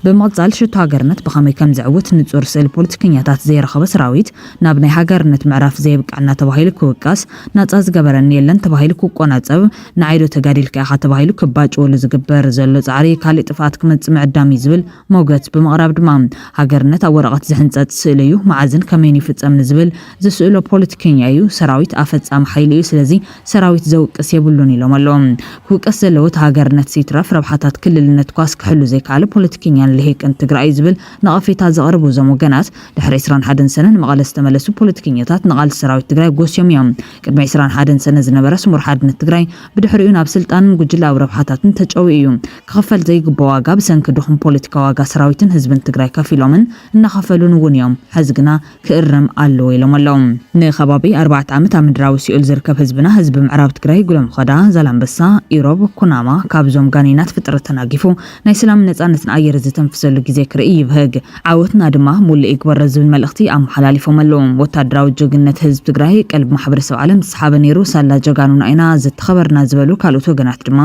ብመቕጻል ሽቱ ሃገርነት ብኸመይ ከም ዝዕወት ንጹር ስእሊ ፖለቲከኛታት ዘይረኸበ ሰራዊት ናብ ናይ ሃገርነት ምዕራፍ ዘይብቃዕና ተባሂሉ ክውቃስ ናጻ ዝገበረን የለን ተባሂሉ ክቆናጸብ ንዓይዶ ተጋዲልካ ኢኻ ተባሂሉ ክባጭ ወሉ ዝግበር ዘሎ ጻዕሪ ካልእ ጥፋት ክመጽእ ምዕዳም ይዝብል ሞገት ብምቕራብ ድማ ሃገርነት ኣብ ወረቐት ዝሕንጸት ስእሊ እዩ ማዕዝን ከመይ ይፍጸም ዝብል ዝስእሎ ፖለቲከኛ እዩ ሰራዊት ኣፈጻሚ ሓይሊ እዩ ስለዚ ሰራዊት ዘውቅስ የብሉን ኢሎም ኣለዎም ክውቀስ ዘለዎ ሃገርነት ሲትረፍ ረብሓታት ክልልነት ኳስ ክሕሉ ዘይካለ ፖለቲከኛን ልሂቅን ትግራይ ዝብል ነቐፌታ ዘቕርቡ ዞም ወገናት ድሕሪ 21 ሰነ ንመቐለ ዝተመለሱ ፖለቲከኛታት ንቓልሲ ሰራዊት ትግራይ ጎስዮም እዮም ቅድሚ 21 ሰነ ዝነበረ ስሙር ሓድነት ትግራይ ብድሕሪኡ ናብ ስልጣንን ጉጅላዊ ረብሓታትን ተጨዊ እዩ ክኸፈል ዘይግቦ ዋጋ ብሰንኪ ድኹም ፖለቲካ ዋጋ ሰራዊትን ህዝብን ትግራይ ከፊሎምን እናኸፈሉን እውን እዮም ሕዚ ግና ክእረም ኣለዎ ኢሎም ኣለዎም ንኸባቢ 4 ዓመት ኣብ ምድራዊ ሲኦል ዝርከብ ህዝብና ህዝቢ ምዕራብ ትግራይ ጉሎም ኸዳ ዛላምበሳ ኢሮብ ኩናማ ካብዞም ጋኔናት ፍጥረት ተናጊፉ ናይ ሰላም ነጻነትን ኣየር ዝተንፍሰሉ ግዜ ክርኢ ይብህግ ዓወትና ድማ ሙሉእ ይግበር ዝብል መልእኽቲ ኣመሓላሊፎም ኣለዎም ወታደራዊ ጅግነት ህዝብ ትግራይ ቀልብ ማሕበረሰብ ዓለም ዝሰሓበ ነይሩ ሳላ ጀጋኑና ኢና ዝተኸበርና ዝበሉ ካልኦት ወገናት ድማ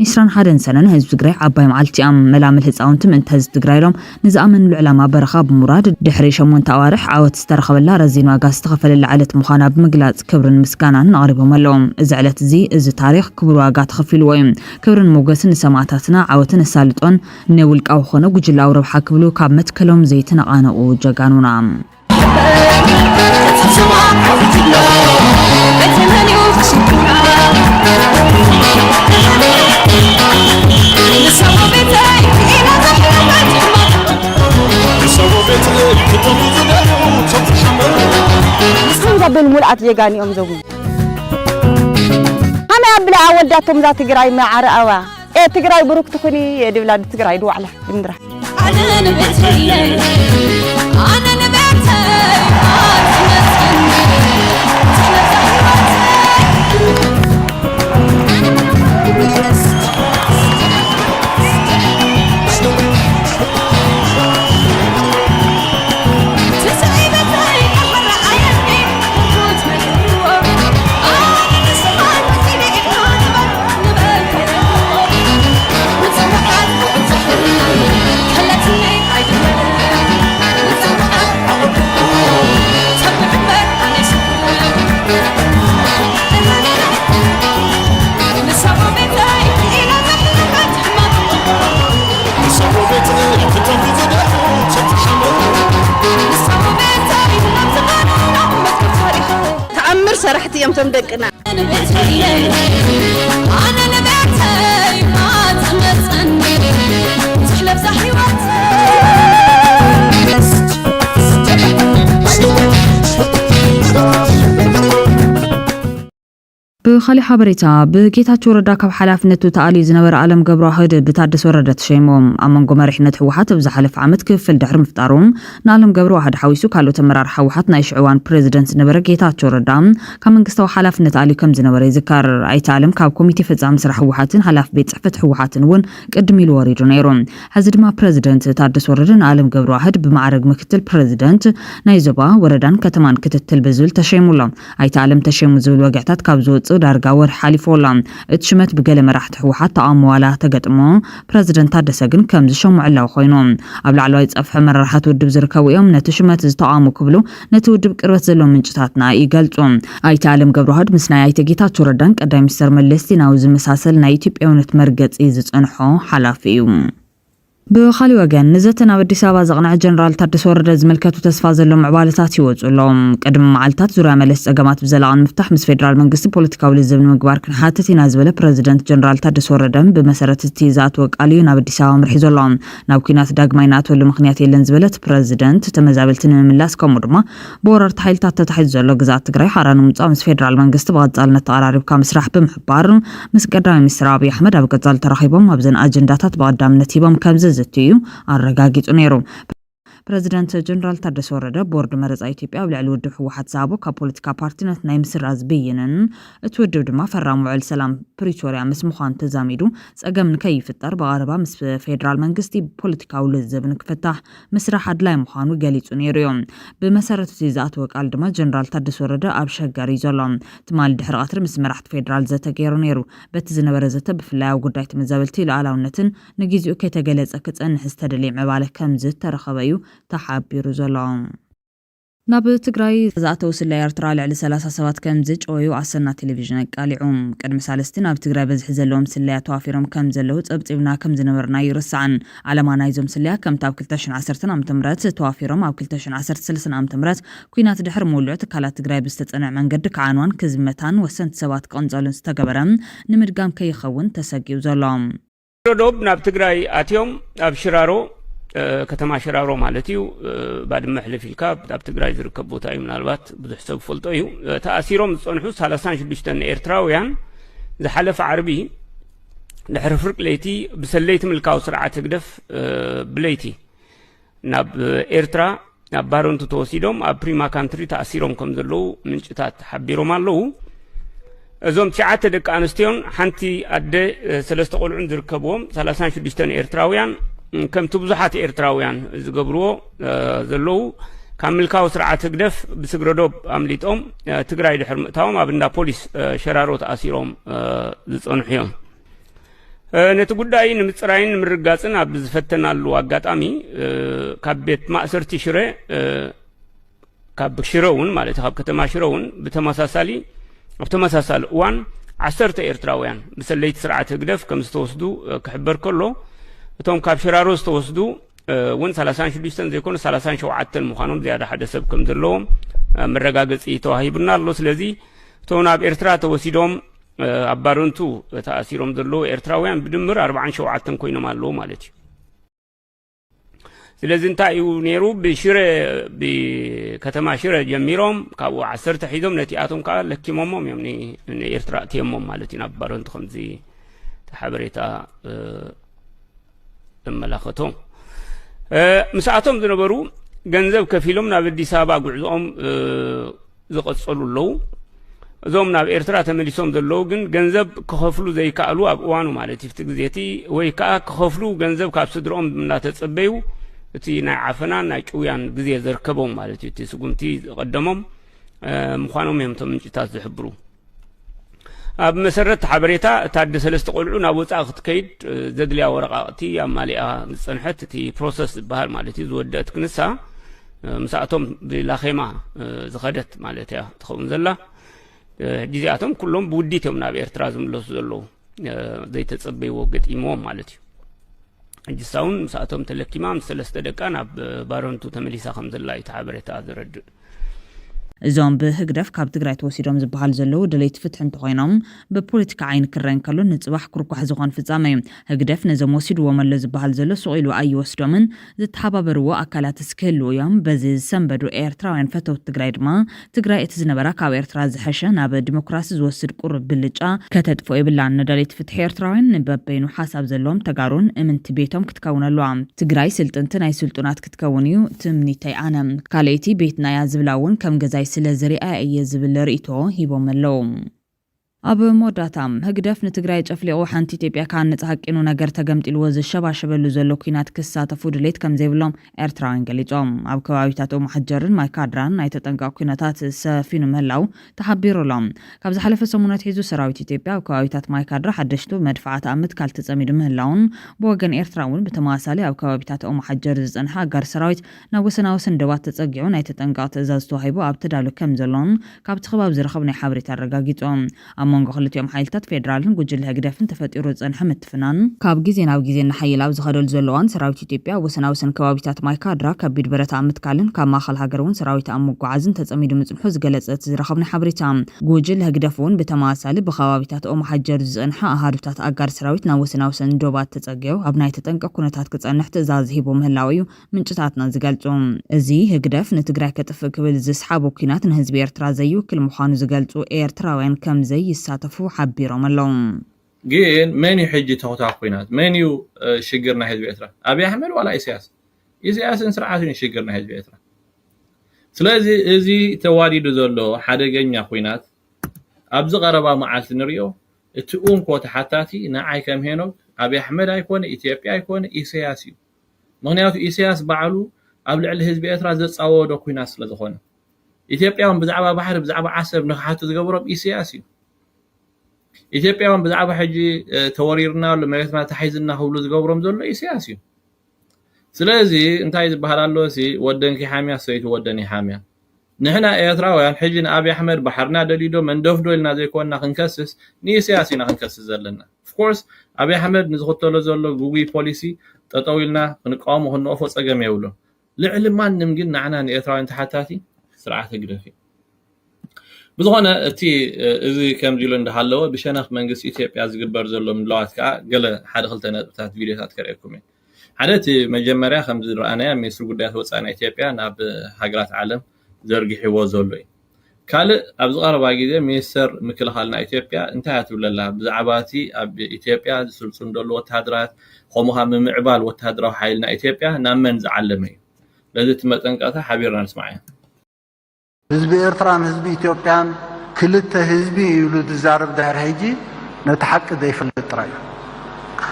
21 ሰነ ህዝብ ትግራይ ዓባይ መዓልቲ ኣም መላምል ህፃውንቲ ምንተ ህዝብ ትግራይ ሎም ንዝኣመንሉ ዕላማ በረኻ ብምውራድ ድሕሪ 8 ኣዋርሕ ዓወት ዝተረኸበላ ረዚን ዋጋ ዝተኸፈለላ ዓለት ምዃና ብምግላጽ ክብርን ምስጋናን ኣቕሪቦም ኣለዎም እዚ ዕለት እዚ እዚ ታሪኽ ክብሪ ዋጋ ተኸፊልዎ እዩ ክብርን ሞገስን ንሰማዕታትና ዓወትን ኣሳልጦን ንውልቃዊ ኾነ ጉጅላዊ ረብሓ ክብሉ ካብ መትከሎም ዘይተነቓነቑ ጀጋኑና بالملعت جاني أم زوجي أنا أبلع وداتهم ذات تجراي مع عرقوا إيه تجراي بروك تكوني دي بلاد تجراي دو على بندرة أنا نبتي أنا نبتي سرحتي يوم تمدقنا أنا نبتي ما تمسني تحلف زحيواتي بخالي حبريتا بጌታቸው ረዳ ካብ ሓላፍነቱ ተኣልዩ ዝነበረ ዓለም ገብሩ ዋህድ ብታደሰ ወረደ ተሸይሞም ኣብ መንጎ መሪሕነት ህወሓት ብዝሓለፈ ዓመት ክፍል ድሕሪ ምፍጣሮም ንዓለም ገብሩ ዋህድ ሓዊሱ ካልኦት ኣመራርሓ ህወሓት ናይ ሽዕዋን ፕሬዚደንት ዝነበረ ጌታቸው ረዳ ካብ መንግስታዊ ሓላፍነት ኣልዩ ከም ዝነበረ ይዝከር። ኣይተ ዓለም ካብ ኮሚቴ ፈጻሚ ስራሕ ህወሓትን ሓላፊ ቤት ጽሕፈት ህወሓትን እውን ቅድሚ ኢሉ ወሪዱ ነይሩ። ሕዚ ድማ ፕሬዚደንት ታደሰ ወረደ ንዓለም ገብሩ ዋህድ ብማዕረግ ምክትል ፕሬዚደንት ናይ ዞባ ወረዳን ከተማን ክትትል ብዝብል ተሸይሙሎም። ኣይተ ዓለም ተሸይሙ ዝብል ወግዕታት ካብ ዝወጽእ ዳርጋ ወር ሓሊፎላ እቲ ሽመት ብገለ መራሕቲ ህወሓት ተኣምዋላ ተገጥሞ ፕሬዚደንት ታደሰ ግን ከም ዝሸምዑላው ኮይኖም ኣብ ላዕለዋይ ጸፍሒ መራሕቲ ውድብ ዝርከቡ እዮም ነቲ ሽመት ዝተኣሙ ክብሉ ነቲ ውድብ ቅርበት ዘለዎም ምንጭታትና ይገልጹ። ኣይተ ዓለም ገብሩ ዋህድ ምስ ናይ ኣይተ ጌታቸው ረዳን ቀዳማይ ሚኒስትር መለስ ዜናዊ ዝመሳሰል ናይ ኢትዮጵያውነት መርገጺ ዝጸንሖ ሓላፊ እዩ። بخالي وجن نزتنا بدي سبا زغنا جنرال تادس ورد زملكات وتصفى زلهم عبالتات يوصلهم قدم معلتات زورا ملس أجمعات بزلعان مفتاح مس فيدرال منقص بوليتيكا ولزمن مجبار كان حتى نازبله بريزيدنت جنرال تادس وردم بمسارة التيزات وقاليونا بدي سبا مرحزولهم ناوكينات داغماينات ولا مخنيات اللي نزبلت بريزيدنت تمزابلتن من لاس كمرما بورر تحيل تحيزولو جزات تجري حرانو مصام مس فيدرال منقص بغزالنا تقارير كامسرح بمحبار مس قدام مستر أبي أحمد أبو قزال ترحيبهم مبزن أجندات بقدام نتيبهم كمز زتيو አረጋግጡ ነይሩ። ፕሬዚደንት ጀነራል ታደሰ ወረደ ቦርድ መረጻ ኢትዮጵያ ብልዕሊ ውድብ ህወሓት ዛቦ ካብ ፖለቲካ ፓርቲነት ናይ ምስራዝ ብይንን እቲ ውድብ ድማ ፈራሙ ውዕል ሰላም ፕሪቶሪያ ምስ ምዃኑ ተዛሚዱ ጸገም ንከይፍጠር በቀረባ ምስ ፌደራል መንግስቲ ፖለቲካዊ ልዝብ ንክፈታሕ ምስራሕ ኣድላይ ምዃኑ ገሊጹ ነይሩ እዮም። ብመሰረቱ ዝኣተወ ቃል ድማ ጀነራል ታደሰ ወረደ ኣብ ሸጋሪ ዘሎም ትማል ድሕሪ ቀትሪ ምስ መራሕቲ ፌደራል ዘተገይሩ ነይሩ። በቲ ዝነበረ ዘተ ብፍላይ ኣብ ጉዳይ ተመዛበልቲ ሉዓላውነትን ንግዚኡ ከተገለጸ ክጸንሕ ዝተደልየ ምዕባለ ከም ዝተረኸበ እዩ ተሓቢሩ ዘሎም። ናብ ትግራይ ዝኣተው ስላይ ኤርትራ ልዕሊ 37 ከም ዝጮዩ ኣሰና ቴሌቪዥን ኣቃሊዑም ቅድሚ ሳለስቲን ኣብ ትግራይ በዝሒ ዘለዎም ስላይ ተዋፊሮም ከም ዘለው ጸብጺብና ከም ዝነበርና ይርስዓን ዓላማ ናይዞም ስላይ ከም ታብ 2010 ዓ.ም ተዋፊሮም ኣብ 2013 ዓ.ም ኩናት ድሕሪ ምውልዕ ትካላት ትግራይ ብዝተጸንዐ መንገዲ ከዓንዋን ክዝመታን ወሰንቲ ሰባት ቀንጸሉን ዝተገበረ ንምድጋም ከይኸውን ተሰጊኡ ዘሎም ዶብ ናብ ትግራይ ኣትዮም ኣብ ሽራሮ ከተማ ሽራሮ ማለት እዩ ባድመ ሕልፊልካ ኣብ ትግራይ ዝርከብ ቦታ እዩ ምናልባት ብዙሕ ሰብ ፈልጦ እዩ ተኣሲሮም ዝጸንሑ 36 ኤርትራውያን ዝሓለፈ ዓርቢ ድሕሪ ፍርቅ ለይቲ ብሰለይቲ ምልካዊ ስርዓት ህግደፍ ብለይቲ ናብ ኤርትራ ናብ ባሮንቱ ተወሲዶም ኣብ ፕሪማ ካንትሪ ተኣሲሮም ከም ዘለዉ ምንጭታት ሓቢሮም ኣለዉ። እዞም 9 ደቂ ኣንስትዮን ሓንቲ ኣደ 3 ቆልዑን ዝርከብዎም 36 ኤርትራውያን ከም ብዙሓት ኤርትራውያን ዝገብርዎ ዘለው ካብ ምልካዊ ስርዓት ህግደፍ ብስግረዶብ ኣምሊጦም ትግራይ ድሕሪ ምእታዎም ኣብ እንዳ ፖሊስ ሸራሮ ተኣሲሮም ዝጸንሑ እዮም። ነቲ ጉዳይ ንምጽራይን ንምርጋጽን ኣብ ዝፈተናሉ ኣጋጣሚ ካብ ቤት ማእሰርቲ ሽረ ካብ ሽረውን ማለት ካብ ከተማ ሽረውን ብተመሳሳሊ ኣብ ተመሳሳሊ እዋን 10 ኤርትራውያን ብሰለይቲ ስርዓት ህግደፍ ከም ዝተወስዱ ክሕበር ከሎ እቶም ካብ ሽራሮ ዝተወስዱ ውን 36 ዘይኮኑ 37 ምዃኖም ዝያዳ ሓደ ሰብ ከም ዘለዎም መረጋገጺ ተዋሂብና ኣሎ። ስለዚ እቶም ናብ ኤርትራ ተወሲዶም ኣብ ባሮንቱ ተኣሲሮም ዘለዉ ኤርትራውያን ብድምር 47 ኮይኖም ኣለዉ ማለት እዩ። ስለዚ እንታይ እዩ ነይሩ ብሽረ ብከተማ ሽረ ጀሚሮም ካብኡ 10 ሒዞም ነቲኣቶም ከዓ ለኪሞሞም እዮም ንኤርትራ እትየሞም ማለት እዩ ናብ ባሮንቱ ከምዚ ተሓበሬታ መላኸቶም مساعتهم ذنبرو جنزب كفيلهم نابدي سابع قعدهم زقصلوا اللو زوم ناب إرترا تمليسهم ذلوجن جنزب كخفلو زي كألو أبوانو مالتي في تجزيتي ويكا كخفلو جنزب كابسدرهم من تتصبيو تي نعفنا نعشويان جزية ذركبهم مالتي تي سقمتي قدمهم مخانهم يمتم من جتاز يحبرو بمسرة حبريتا تعدس الاستقلون أبو تأخذ كيد زدليا ورقاتي أماليا صنحت تي بروسس بهار مالتي زودت كنسا مساعتهم بلا خيمة زخدت مالتها تخون زلا جزياتهم كلهم بوديتهم نابي ارترازم لوس زلو زي تصبي وقت إمام مالتي جساون مساعتهم تلكيما مسلسة دكان بارون تو تمليسا خمز الله يتحبريتا زرد እዞም ብህግደፍ ካብ ትግራይ ተወሲዶም ዝበሃል ዘለው ድሌት ፍትሕ እንተኮይኖም ብፖለቲካ ዓይን ክረአን ከሎ ንጽባሕ ኩርኳሕ ዝኾን ፍጻመ እዩ ህግደፍ ነዞም ወሲድዎም ኣሎ ዝበሃል ዘሎ ስቂሉ ኣይወስዶምን ዝተሓባበርዎ ኣካላት እስክህልው እዮም በዚ ዝሰንበዱ ኤርትራውያን ፈተውት ትግራይ ድማ ትግራይ እቲ ዝነበራ ካብ ኤርትራ ዝሐሸ ናብ ዲሞክራሲ ዝወስድ ቁርብ ብልጫ ከተጥፎ ይብላን ንድሌት ፍትሕ ኤርትራውያን ንበበይኑ ሓሳብ ዘለዎም ተጋሩን እምንቲ ቤቶም ክትከውን ኣለዋ ትግራይ ስልጥንቲ ናይ ስልጡናት ክትከውን እዩ ትምኒተይ ኣነ ካልእቲ ቤትናያ ዝብላውን ከም ገዛይ ስለ ዝሪኣ እየ ዝብል ርእቶ ሂቦም ኣለዉ ኣብ ሞዳታም ህግደፍ ንትግራይ ጨፍሊቑ ሓንቲ ኢትዮጵያ ካነጻ ሓቂኑ ነገር ተገምጢልዎ ዝሸባሸበሉ ዘሎ ኩናት ክሳተፉ ድሌት ከም ዘይብሎም ኤርትራውያን ገሊጾም ኣብ ከባቢታት ማሕጀርን ማይካድራን ናይ ተጠንቀቕ ኩነታት ሰፊኑ ምህላው ተሓቢሩሎም ካብ ዝሓለፈ ሰሙናት ሒዙ ሰራዊት ኢትዮጵያ ኣብ ከባቢታት ማይካድራ ሓደሽቱ መድፍዓት ኣምትካል ተጸሚዱ ምህላውን ብወገን ኤርትራ እውን ብተመሳሳሊ ኣብ ከባቢታት ማሕጀር ዝጸንሐ ኣጋር ሰራዊት ናብ ወሰናወሰን ደባት ተጸጊዑ ናይ ተጠንቀቕ ትእዛዝ ተዋሂቡ ኣብ ተዳሉ ከም ዘሎን ካብቲ ከባቢ ዝረኸብ ናይ ሓበሬታ ኣረጋጊጾም መንጎ ክልቲኦም ሓይልታት ፌደራልን ጉጅለ ህግደፍን ተፈጢሩ ዝጸንሐ ምትፍናን ካብ ግዜ ናብ ግዜ ንሓይል ኣብ ዝኸደሉ ዘለዋን ሰራዊት ኢትዮጵያ ወሰናወሰን ከባቢታት ማይካድራ ከቢድ ብረት ኣምትካልን ካብ ማእኸል ሃገር እውን ሰራዊት ኣብ ምጉዓዝን ተጸሚዱ ምጽንሑ ዝገለጸት ዝረኸብና ሓበሬታ ጉጅለ ህግደፍ እውን ብተመሳሳሊ ብከባቢታት ማሕጀር ዝጸንሐ ኣሃዱታት ኣጋር ሰራዊት ናብ ወሰናወሰን ዶባት ተጸጊዑ ኣብ ናይ ተጠንቀቕ ኩነታት ክጸንሕ ትእዛዝ ሂቦ ምህላው እዩ ምንጭታትና ዝገልጹ እዚ ህግደፍ ንትግራይ ከጥፍእ ክብል ዝስሓቡ ኩናት ንህዝቢ ኤርትራ ዘይውክል ምዃኑ ዝገልጹ ኤርትራውያን ከም ሳተፉ ሓቢሮም ኣለዉ ግን መን ይሕጂ ተውታ ኩናት መን እዩ ሽግርና ህዝቢ ኤርትራ አብይ አሕመድ ወላ ኢሳያስን ስርዓቱን ሽግርና ህዝቢ ኤርትራ ስለዚ እዚ ተዋዲዱ ዘሎ ሓደገኛ ኩናት ኣብዚ ቀረባ መዓልቲ ንሪኦ እቲ ኡንኮ ተሓታቲ ንዓይ ከም ሄኖክ አብይ አሕመድ ኣይኮነ ኢትዮጵያ ኣይኮነ ኢሳያስ እዩ ምክንያቱ ኢሳያስ ባዕሉ ኣብ ልዕሊ ህዝቢ ኤርትራ ዘፃወዶ ኩናት ስለ ዝኾነ ኢትዮጵያውን ብዛዕባ ባሕሪ ብዛዕባ ዓሰብ ንኽሓቱ ዝገብሮም ኢሳያስ እዩ ኢትዮጵያውን ብዛዕባ ሕጂ ተወሪርና ለመሬትና ተሓይዝና ክብሉ ዝገብሮም ዘሎ ኢሳያስ እዩ ስለዚ እንታይ ዝበሃል ኣሎ ሲ ወደንኪ ሓምያ ሰይቱ ወደኒ ሓምያ ንሕና ኤርትራውያን ሕጂ ንአብይ አሕመድ ባሕርና ደሊዶ መንደፍዶ ኢልና ዘይኮንና ክንከስስ ንኢሳያስ ኢና ክንከስስ ዘለና ኦፍ ኮርስ አብይ አሕመድ ንዝኽተሎ ዘሎ ጉጉይ ፖሊሲ ጠጠው ኢልና ክንቃወሞ ክንወፎ ፀገም የብሎ ልዕሊ ማንም ግን ንዓና ንኤርትራውያን ተሓታቲ ስርዓት ህግደፍ ብዝኾነ እቲ እዚ ከም ዚሉ እንዳሃለወ ብሸነኽ መንግስቲ ኢትዮጵያ ዝግበር ዘሎ ምድላዋት ከዓ ገለ ሓደ ክልተ ነጥብታት ቪድዮታት ከርእየኩም እየ ሓደ እቲ መጀመርያ ከም ዝረኣናያ ሚኒስትሪ ጉዳያት ወፃኢ ናይ ኢትዮጵያ ናብ ሃገራት ዓለም ዘርጊሕዎ ዘሎ እዩ ካልእ ኣብ ዝቐረባ ግዜ ሚኒስተር ምክልኻል ናይ ኢትዮጵያ እንታይ ትብለላ ብዛዕባ እቲ ኣብ ኢትዮጵያ ዝስልጡን ዘሎ ወተሃደራት ከምኡ ከዓ ምምዕባል ወተሃደራዊ ሓይሊ ናይ ኢትዮጵያ ናብ መን ዝዓለመ እዩ ለዚ እቲ መጠንቀቕታ ሓቢርና ንስማዕ እያ ህዝቢ ኤርትራን ህዝቢ ኢትዮጵያን ክልተ ህዝቢ ይብሉ ዝዛረብ ድሕሪ ሕጂ ነቲ ሓቂ ዘይፍለጥ ጥራይ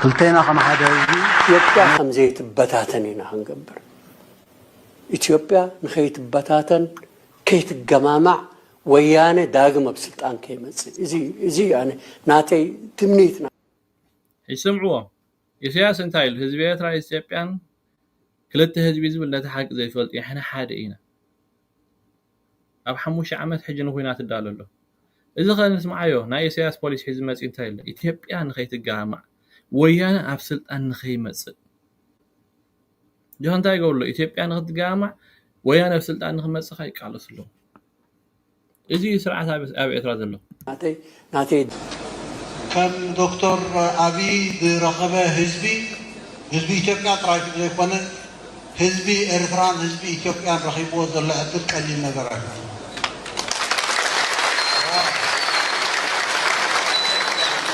ክልተና ከም ሓደ ህዝቢ ኢትዮጵያ ከም ዘይትበታተን ኢና ክንገብር ኢትዮጵያ ንኸይትበታተን ከይትገማማዕ ወያነ ዳግም ኣብ ስልጣን ከይመጽእ እዚ ኣነ ናተይ ትምኒትና ይስምዕዎ ኢሳያስ እንታይ ኢሉ ህዝቢ ኤርትራ ኢትዮጵያን ክልተ ህዝቢ ዝብል ነቲ ሓቂ ዘይፈልጥ ይሕና ሓደ ኢና ኣብ 5 ዓመት ሕጂ ንኩናት እንዳለሎ እዚ ከንስማዓዮ ናይ ኢሳያስ ፖሊሲ ሒዝ መጽ እንታይ ኢሉ ኢትዮጵያ ንኸይትገማዕ ወያነ ኣብ ስልጣን ንኸይመጽእ ጆንታይ ይገብሎ ኢትዮጵያ ንኽትገማዕ ወያነ ኣብ ስልጣን ንኽመጽእ ይቃለስሎ እዚ ስርዓት ኣብ ኤርትራ ዘሎ ናተይ ከም ዶክተር አብይ ዝረኸበ ህዝቢ ኢትዮጵያ ጥራይ ዘይኮነ ህዝቢ ኤርትራን ህዝቢ ኢትዮጵያን ረኺብዎ ዘሎ ዕድል ቀሊል ነገር ኣይኮነ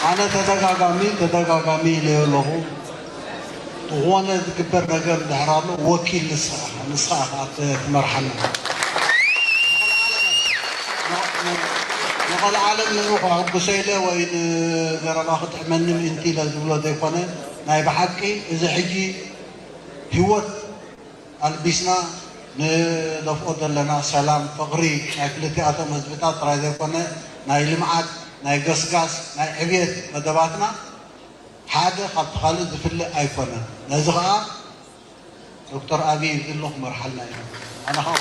ኣነ ተደጋጋሚ ኢለለኹ ዝኾነ ዝግበር ነገር እንድሕር ኣሎ ወኪል ንስኻ ትመርሓና ንኻል ዓለም ንሩሕ ሕጉሰ ኢለ ወይ ንገረባ ክትሕመኒ ምእንቲ ኢለ ዝብሎ ዘይኮነ ናይ ብሓቂ እዚ ሕጂ ህይወት ኣልቢስና ንደፍኦ ዘለና ሰላም ፍቕሪ ናይ ክልቲኣቶም ህዝብታት ጥራይ ዘይኮነ ናይ ልምዓት ናይ ገስጋስ ናይ ዕብየት መደባትና ሓደ ካብቲ ካልእ ዝፍልእ ኣይኮነን ነዚ ከዓ ዶክተር አብይ ዝብሎ ክመርሓልና እዩ ኣነ ከዓ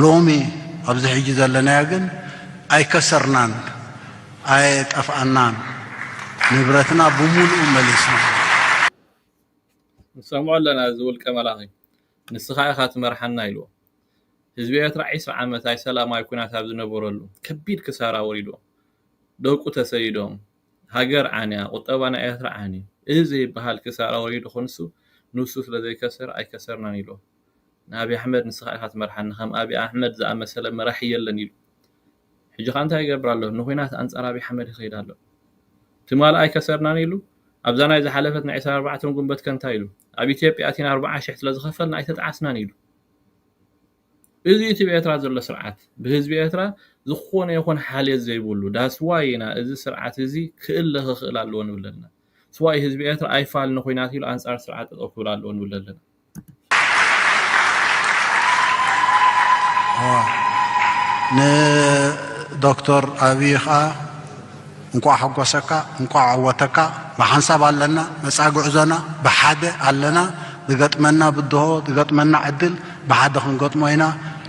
ሎሚ ኣብዚ ሕጂ ዘለናዮ ግን ኣይከሰርናን ኣይጠፍኣናን ንብረትና ብሙሉእ መሊስና ንሰምዖ ኣለና ዝውልቀ መላኺ ንስኻ ኢኻ ትመርሓና ኢልዎ ህዝቢ ኤርትራ 20 ዓመት ኣይ ሰላማዊ ኩናት ዝነበረሉ ከቢድ ክሳራ ወሪዶ ደቁ ተሰይዶም ሃገር ዓንያ ቁጠባና ኤርትራ ዓንዩ እዚ ይበሃል ክሳራ ወሪዶ ኮንሱ ንሱ ስለዘይከሰር ኣይከሰርናን ኢሎ ንኣብይ ኣሕመድ ንስኻ ኢኻ ትመርሓና ከም ኣብይ ኣሕመድ ዝኣመሰለ መራሒ የለን ኢሉ ሕጂ ኸ እንታይ ይገብር ኣሎ ንኹናት ኣንጻር ኣብይ ኣሕመድ ይኸይድ ኣሎ ትማል ኣይከሰርናን ኢሉ ኣብዛ ናይ ዝሓለፈት ናይ 24 ጉንበት ከንታ ኢሉ ኣብ ኢትዮጵያ ኣቲና 40,000 ስለዝኸፈልና ኣይተጣዓስናን ኢሉ እዚ እቲ ኤርትራ ዘሎ ስርዓት ብህዝቢ ኤርትራ ዝኾነ ይኹን ሓልየት ዘይብሉ ዳስዋይና እዚ ስርዓት እዚ ክእለ ክኽእል ኣለዎ ንብለና ስዋይ ህዝቢ ኤርትራ ኣይፋል ንኹናት ኢሉ ኣንጻር ስርዓት ተጠቅብሉ ኣለዎ ንብለና ዶክተር አብይ እንኳ ሓጎሰካ እንኳ ዓወተካ ብሓንሳብ ኣለና መጻጉዕ ዞና ብሓደ ኣለና ዝገጥመና ብድሆ ዝገጥመና ዕድል ብሓደ ክንገጥሞ ኢና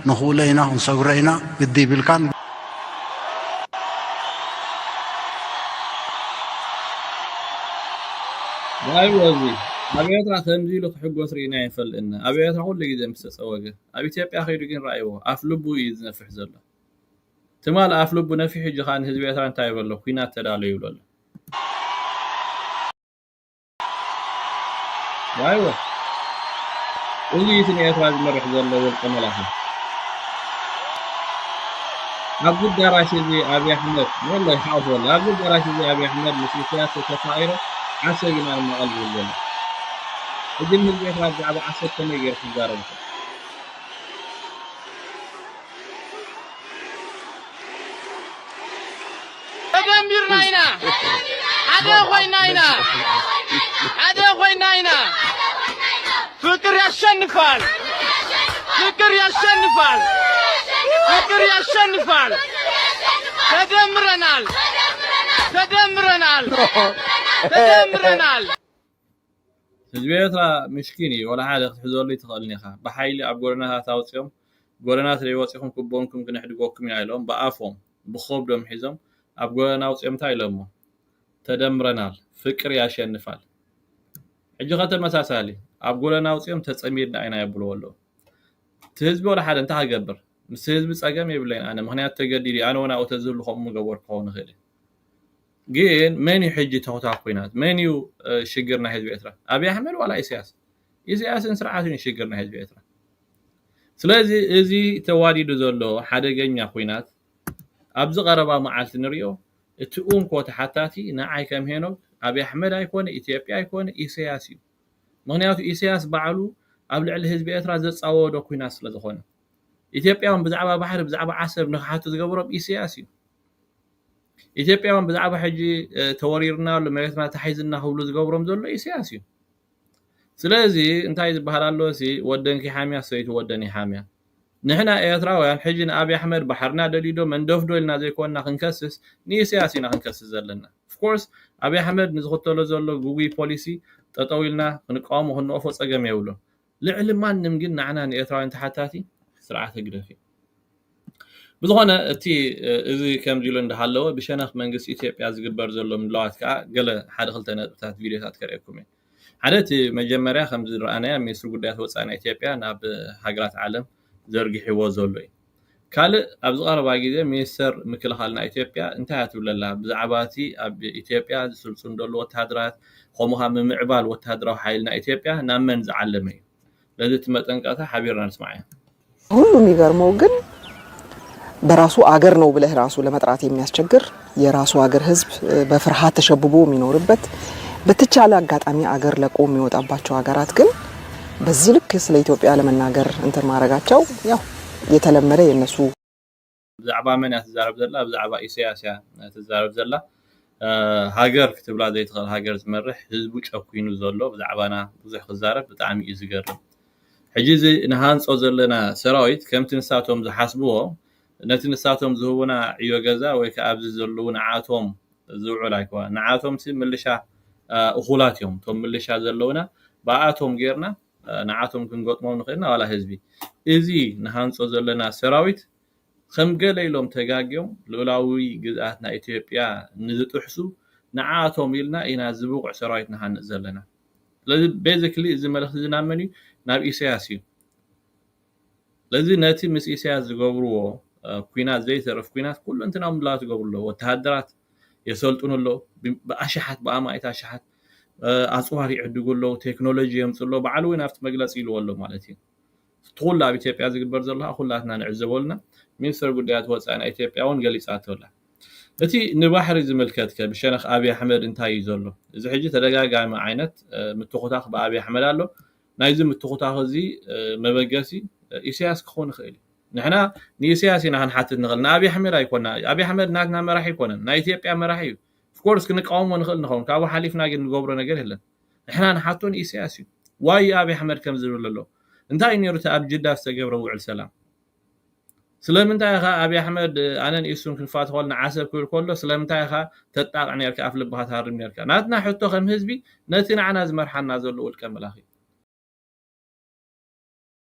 ንኽእሎ ኢና ክንሰግሮ ኢና ግዲ ይብልካን ዋይ ወዚ ኣብ ኤርትራ ከምዚ ኢሉ ክሕጎስ ርኢና ይፈልጥና ኣብ ኤርትራ ኩሉ ግዜ ምስ ተፀወገ ኣብ ኢትዮጵያ ኸይዱ ግን ረኣይዎ ኣፍ ልቡ እዩ ዝነፍሕ ዘሎ ትማል ኣፍ ልቡ ነፊሕ ሕጂ ኸ ንህዝቢ ኤርትራ እንታይ ይብሎ ኩናት ተዳለዩ ይብሎ ኣሎ ዋይ ወ እዚ እቲ ኤርትራ ዝመርሕ ዘሎ ውልቀ መላኽ ኣብ ጉዳራሽ እዚ ኣብይ ኣሕመድ ወላሂ ሓውስ ወላሂ ኣብ ጉዳራሽ እዚ ኣብይ ኣሕመድ ምስ ኢሳያስ ተፋኢሮ ዓሰብና መቐል ዝብል እዚ ህዝቢ ኤርትራ ብዛዕባ ዓሰብ ከመይ ጌርኩ ዝዛረብ تدمرنا هنا عدا خوينا هنا عدا خوينا هنا فكر يشنفال فكر يشنفال فكر يشنفال تدمرنا تدمرنا تدمرنا ህዝቢ ኤርትራ ምስኪን እዩ ወላ ሓደ ክትሕዘሉ ይትኽእልኒ ኢኻ ብሓይሊ ኣብ ጎረናታት ኣውፅኦም ጎረናት ዘይወፂኹም ክቦንኩም ክንሕድጎኩም ኢና ኢሎም ብኣፎም ብኸብዶም ሒዞም ኣብ ጎረና ኣውፅኦም እንታይ ኢሎሞ ተደምረናል ፍቅር ያሸንፋል ሕጂ ከተመሳሳሊ ኣብ ጎረና ኣውፅኦም ተፀሚድና ኢና ይብልዎ ኣለዉ እቲ ህዝቢ ወላ ሓደ እንታይ ክገብር ምስ ህዝቢ ፀገም የብለይን ኣነ ምክንያቱ ተገዲድ ኣነ እውን ኣብኡ ተዝህሉ ከምኡ ገበር ክኸውን ይኽእል ግን መን እዩ ሕጂ ተኸታዊ ኩናት መን እዩ ሽግር ናይ ህዝቢ ኤርትራ ኣብይ ኣሕመድ ዋላ ኢሳያስን ስርዓትን እዩ ሽግር ናይ ህዝቢ ኤርትራ ስለዚ እዚ ተዋዲዱ ዘሎ ሓደገኛ ኩናት ኣብዚ ቀረባ መዓልቲ ንሪኦ እቲ ኮተ ሓታቲ ንዓይ ከም ሄኖክ ኣብይ ኣሕመድ ኣይኮነ ኢትዮጵያ ኣይኮነ ኢሳያስ እዩ ምክንያቱ ኢሳያስ ባዕሉ ኣብ ልዕሊ ህዝቢ ኤርትራ ዘፃወዶ ኩናት ስለ ዝኾነ ኢትዮጵያውን ብዛዕባ ባሕሪ ብዛዕባ ዓሰብ ንኽሓቱ ዝገበሮም ኢሳያስ እዩ ኢትዮጵያውን ብዛዕባ ሕጂ ተወሪርና ኣሎ መሬትና ተሓይዝና ክብሉ ዝገብሮም ዘሎ ኢሳያስ እዩ ስለዚ እንታይ ዝበሃል ኣሎ ሲ ወደንኪ ሓምያ ሰበይቲ ወደኒ ሓምያ ንሕና ኤርትራውያን ሕጂ ንኣብይ ኣሕመድ ባሕርና ደሊዶ መንደፍዶ ኢልና ዘይኮንና ክንከስስ ንኢሳያስ ኢና ክንከስስ ዘለና ኦፍኮርስ ኣብይ ኣሕመድ ንዝኽተሎ ዘሎ ጉጉይ ፖሊሲ ጠጠው ኢልና ክንቃወሞ ክንወፎ ፀገም የብሎ ልዕሊ ማንም ግን ንዓና ንኤርትራውያን ተሓታቲ ስርዓተ ግደፍ እዩ ብዝኾነ እቲ እዚ ከምዚ ኢሉ እንዳሃለወ ብሸነኽ መንግስቲ ኢትዮጵያ ዝግበር ዘሎ ምድላዋት ከዓ ገለ ሓደ ክልተ ነጥብታት ቪድዮታት ከርእየኩም እየ ሓደ እቲ መጀመርያ ከምዚ ረኣናያ ሚኒስትሪ ጉዳያት ወፃኢ ናይ ኢትዮጵያ ናብ ሃገራት ዓለም ዘርጊሕዎ ዘሎ እዩ ካልእ ኣብ ዝቐረባ ግዜ ሚኒስተር ምክልኻልና ኢትዮጵያ እንታይ ኣትብለላ ብዛዕባ እቲ ኣብ ኢትዮጵያ ዝስልጡን ዘሎ ወተሃደራት ከምኡ ከዓ ምምዕባል ወተሃደራዊ ሓይልና ኢትዮጵያ ናብ መን ዝዓለመ እዩ ለዚ እቲ መጠንቀቕታ ሓቢርና ንስማዕ እያ ሁሉ የሚገርመው ግን በራሱ አገር ነው ብለህ ራሱ ለመጥራት የሚያስቸግር የራሱ አገር ህዝብ በፍርሃት ተሸብቦ የሚኖርበት በተቻለ አጋጣሚ አገር ለቆ የሚወጣባቸው ሀገራት ግን በዚህ ልክ ስለ ኢትዮጵያ ለመናገር እንትን ማድረጋቸው ያው የተለመደ የነሱ ብዛዕባ መን ያተዛረብ ዘላ ብዛዕባ ኢሳያስ ያተዛረብ ዘላ ሃገር ክትብላ ዘይትኽእል ሃገር ዝመርሕ ህዝቡ ጨኩይኑ ዘሎ ብዛዕባና ብዙሕ ክዛረብ ብጣዕሚ እዩ ዝገርም ሕጂ እዚ ንሃንፆ ዘለና ሰራዊት ከምቲ ንሳቶም ዝሓስብዎ ነቲ ንሳቶም ዝህቡና ዕዮ ገዛ ወይ ከዓ ኣብዚ ዘለዉ ንዓቶም ዝውዕል ኣይኮነ ንዓቶም ምልሻ እኹላት እዮም እቶም ምልሻ ዘለውና ብኣቶም ጌርና ንዓቶም ክንገጥሞም ንኽእልና ዋላ ህዝቢ እዚ ንሃንፆ ዘለና ሰራዊት ከም ገለ ኢሎም ተጋጊዮም ልኡላዊ ግዝኣት ናይ ኢትዮጵያ ንዝጥሕሱ ንዓቶም ኢልና ኢና ዝብቑዕ ሰራዊት ንሃንፅ ዘለና ስለዚ ቤዚክሊ እዚ መልእኽቲ ዝናመን እዩ ናብ ኢሳያስ እዩ ስለዚ ነቲ ምስ ኢሳያስ ዝገብርዎ ኩናት ዘይተረፍ ኩናት ኩሉ እንትናም ምላቱ ዝገብርሎ ወተሃደራት የሰልጡንሎ በአሽሓት በአማይት አሽሓት አጽዋሪ ይዕድጉሎ ቴክኖሎጂ የምጽሎ በዓል ወይ ናፍት መግለጽ ይልወሎ ማለት እዩ ትኩላ ኢትዮጵያ ዝግበር ዘሎ ኩላትና ንዕዘበልና ሚኒስትር ጉዳያት ወፃኢና ኢትዮጵያውን ገሊጻተውላ እቲ ንባሕሪ ዝምልከትከ ብሸነኽ አብይ አሕመድ እንታይ እዩ ዘሎ እዚ ሕጂ ተደጋጋሚ ዓይነት ምትኹታኽ በአብይ አሕመድ ኣሎ ናይዚ ምትኹታኽ እዚ መበገሲ ኢሳያስ ክኾን ይኽእል ንሕና ንኢሳያስ ኢና ክንሓትት ንኽእል ንአብይ አሕመድ ኣይኮና አብይ አሕመድ ናትና መራሒ ይኮነን ናይ ኢትዮጵያ መራሒ እዩ ኦፍኮርስ ክንቃወሞ ንኽእል ንኸውን ካብኡ ሓሊፍና ግን ንገብሮ ነገር የለን ንሕና ንሓቶን ኢሳያስ እዩ ዋይ አብይ አሕመድ ከም ዝብል ኣሎ እንታይ ነይሩ እቲ ኣብ ጅዳ ዝተገብረ ውዕል ሰላም ስለምንታይ ኢኻ አብይ አሕመድ ኣነን ኢሱን ክንፋት ኮልና ዓሰብ ክብል ከሎ ስለምንታይ ኢኻ ተጣቕዕ ነርካ ኣፍ ልብኻ ትሃርም ነርካ ናትና ሕቶ ከም ህዝቢ ነቲ ንዓና ዝመርሓና ዘሎ ውልቀ መላኺ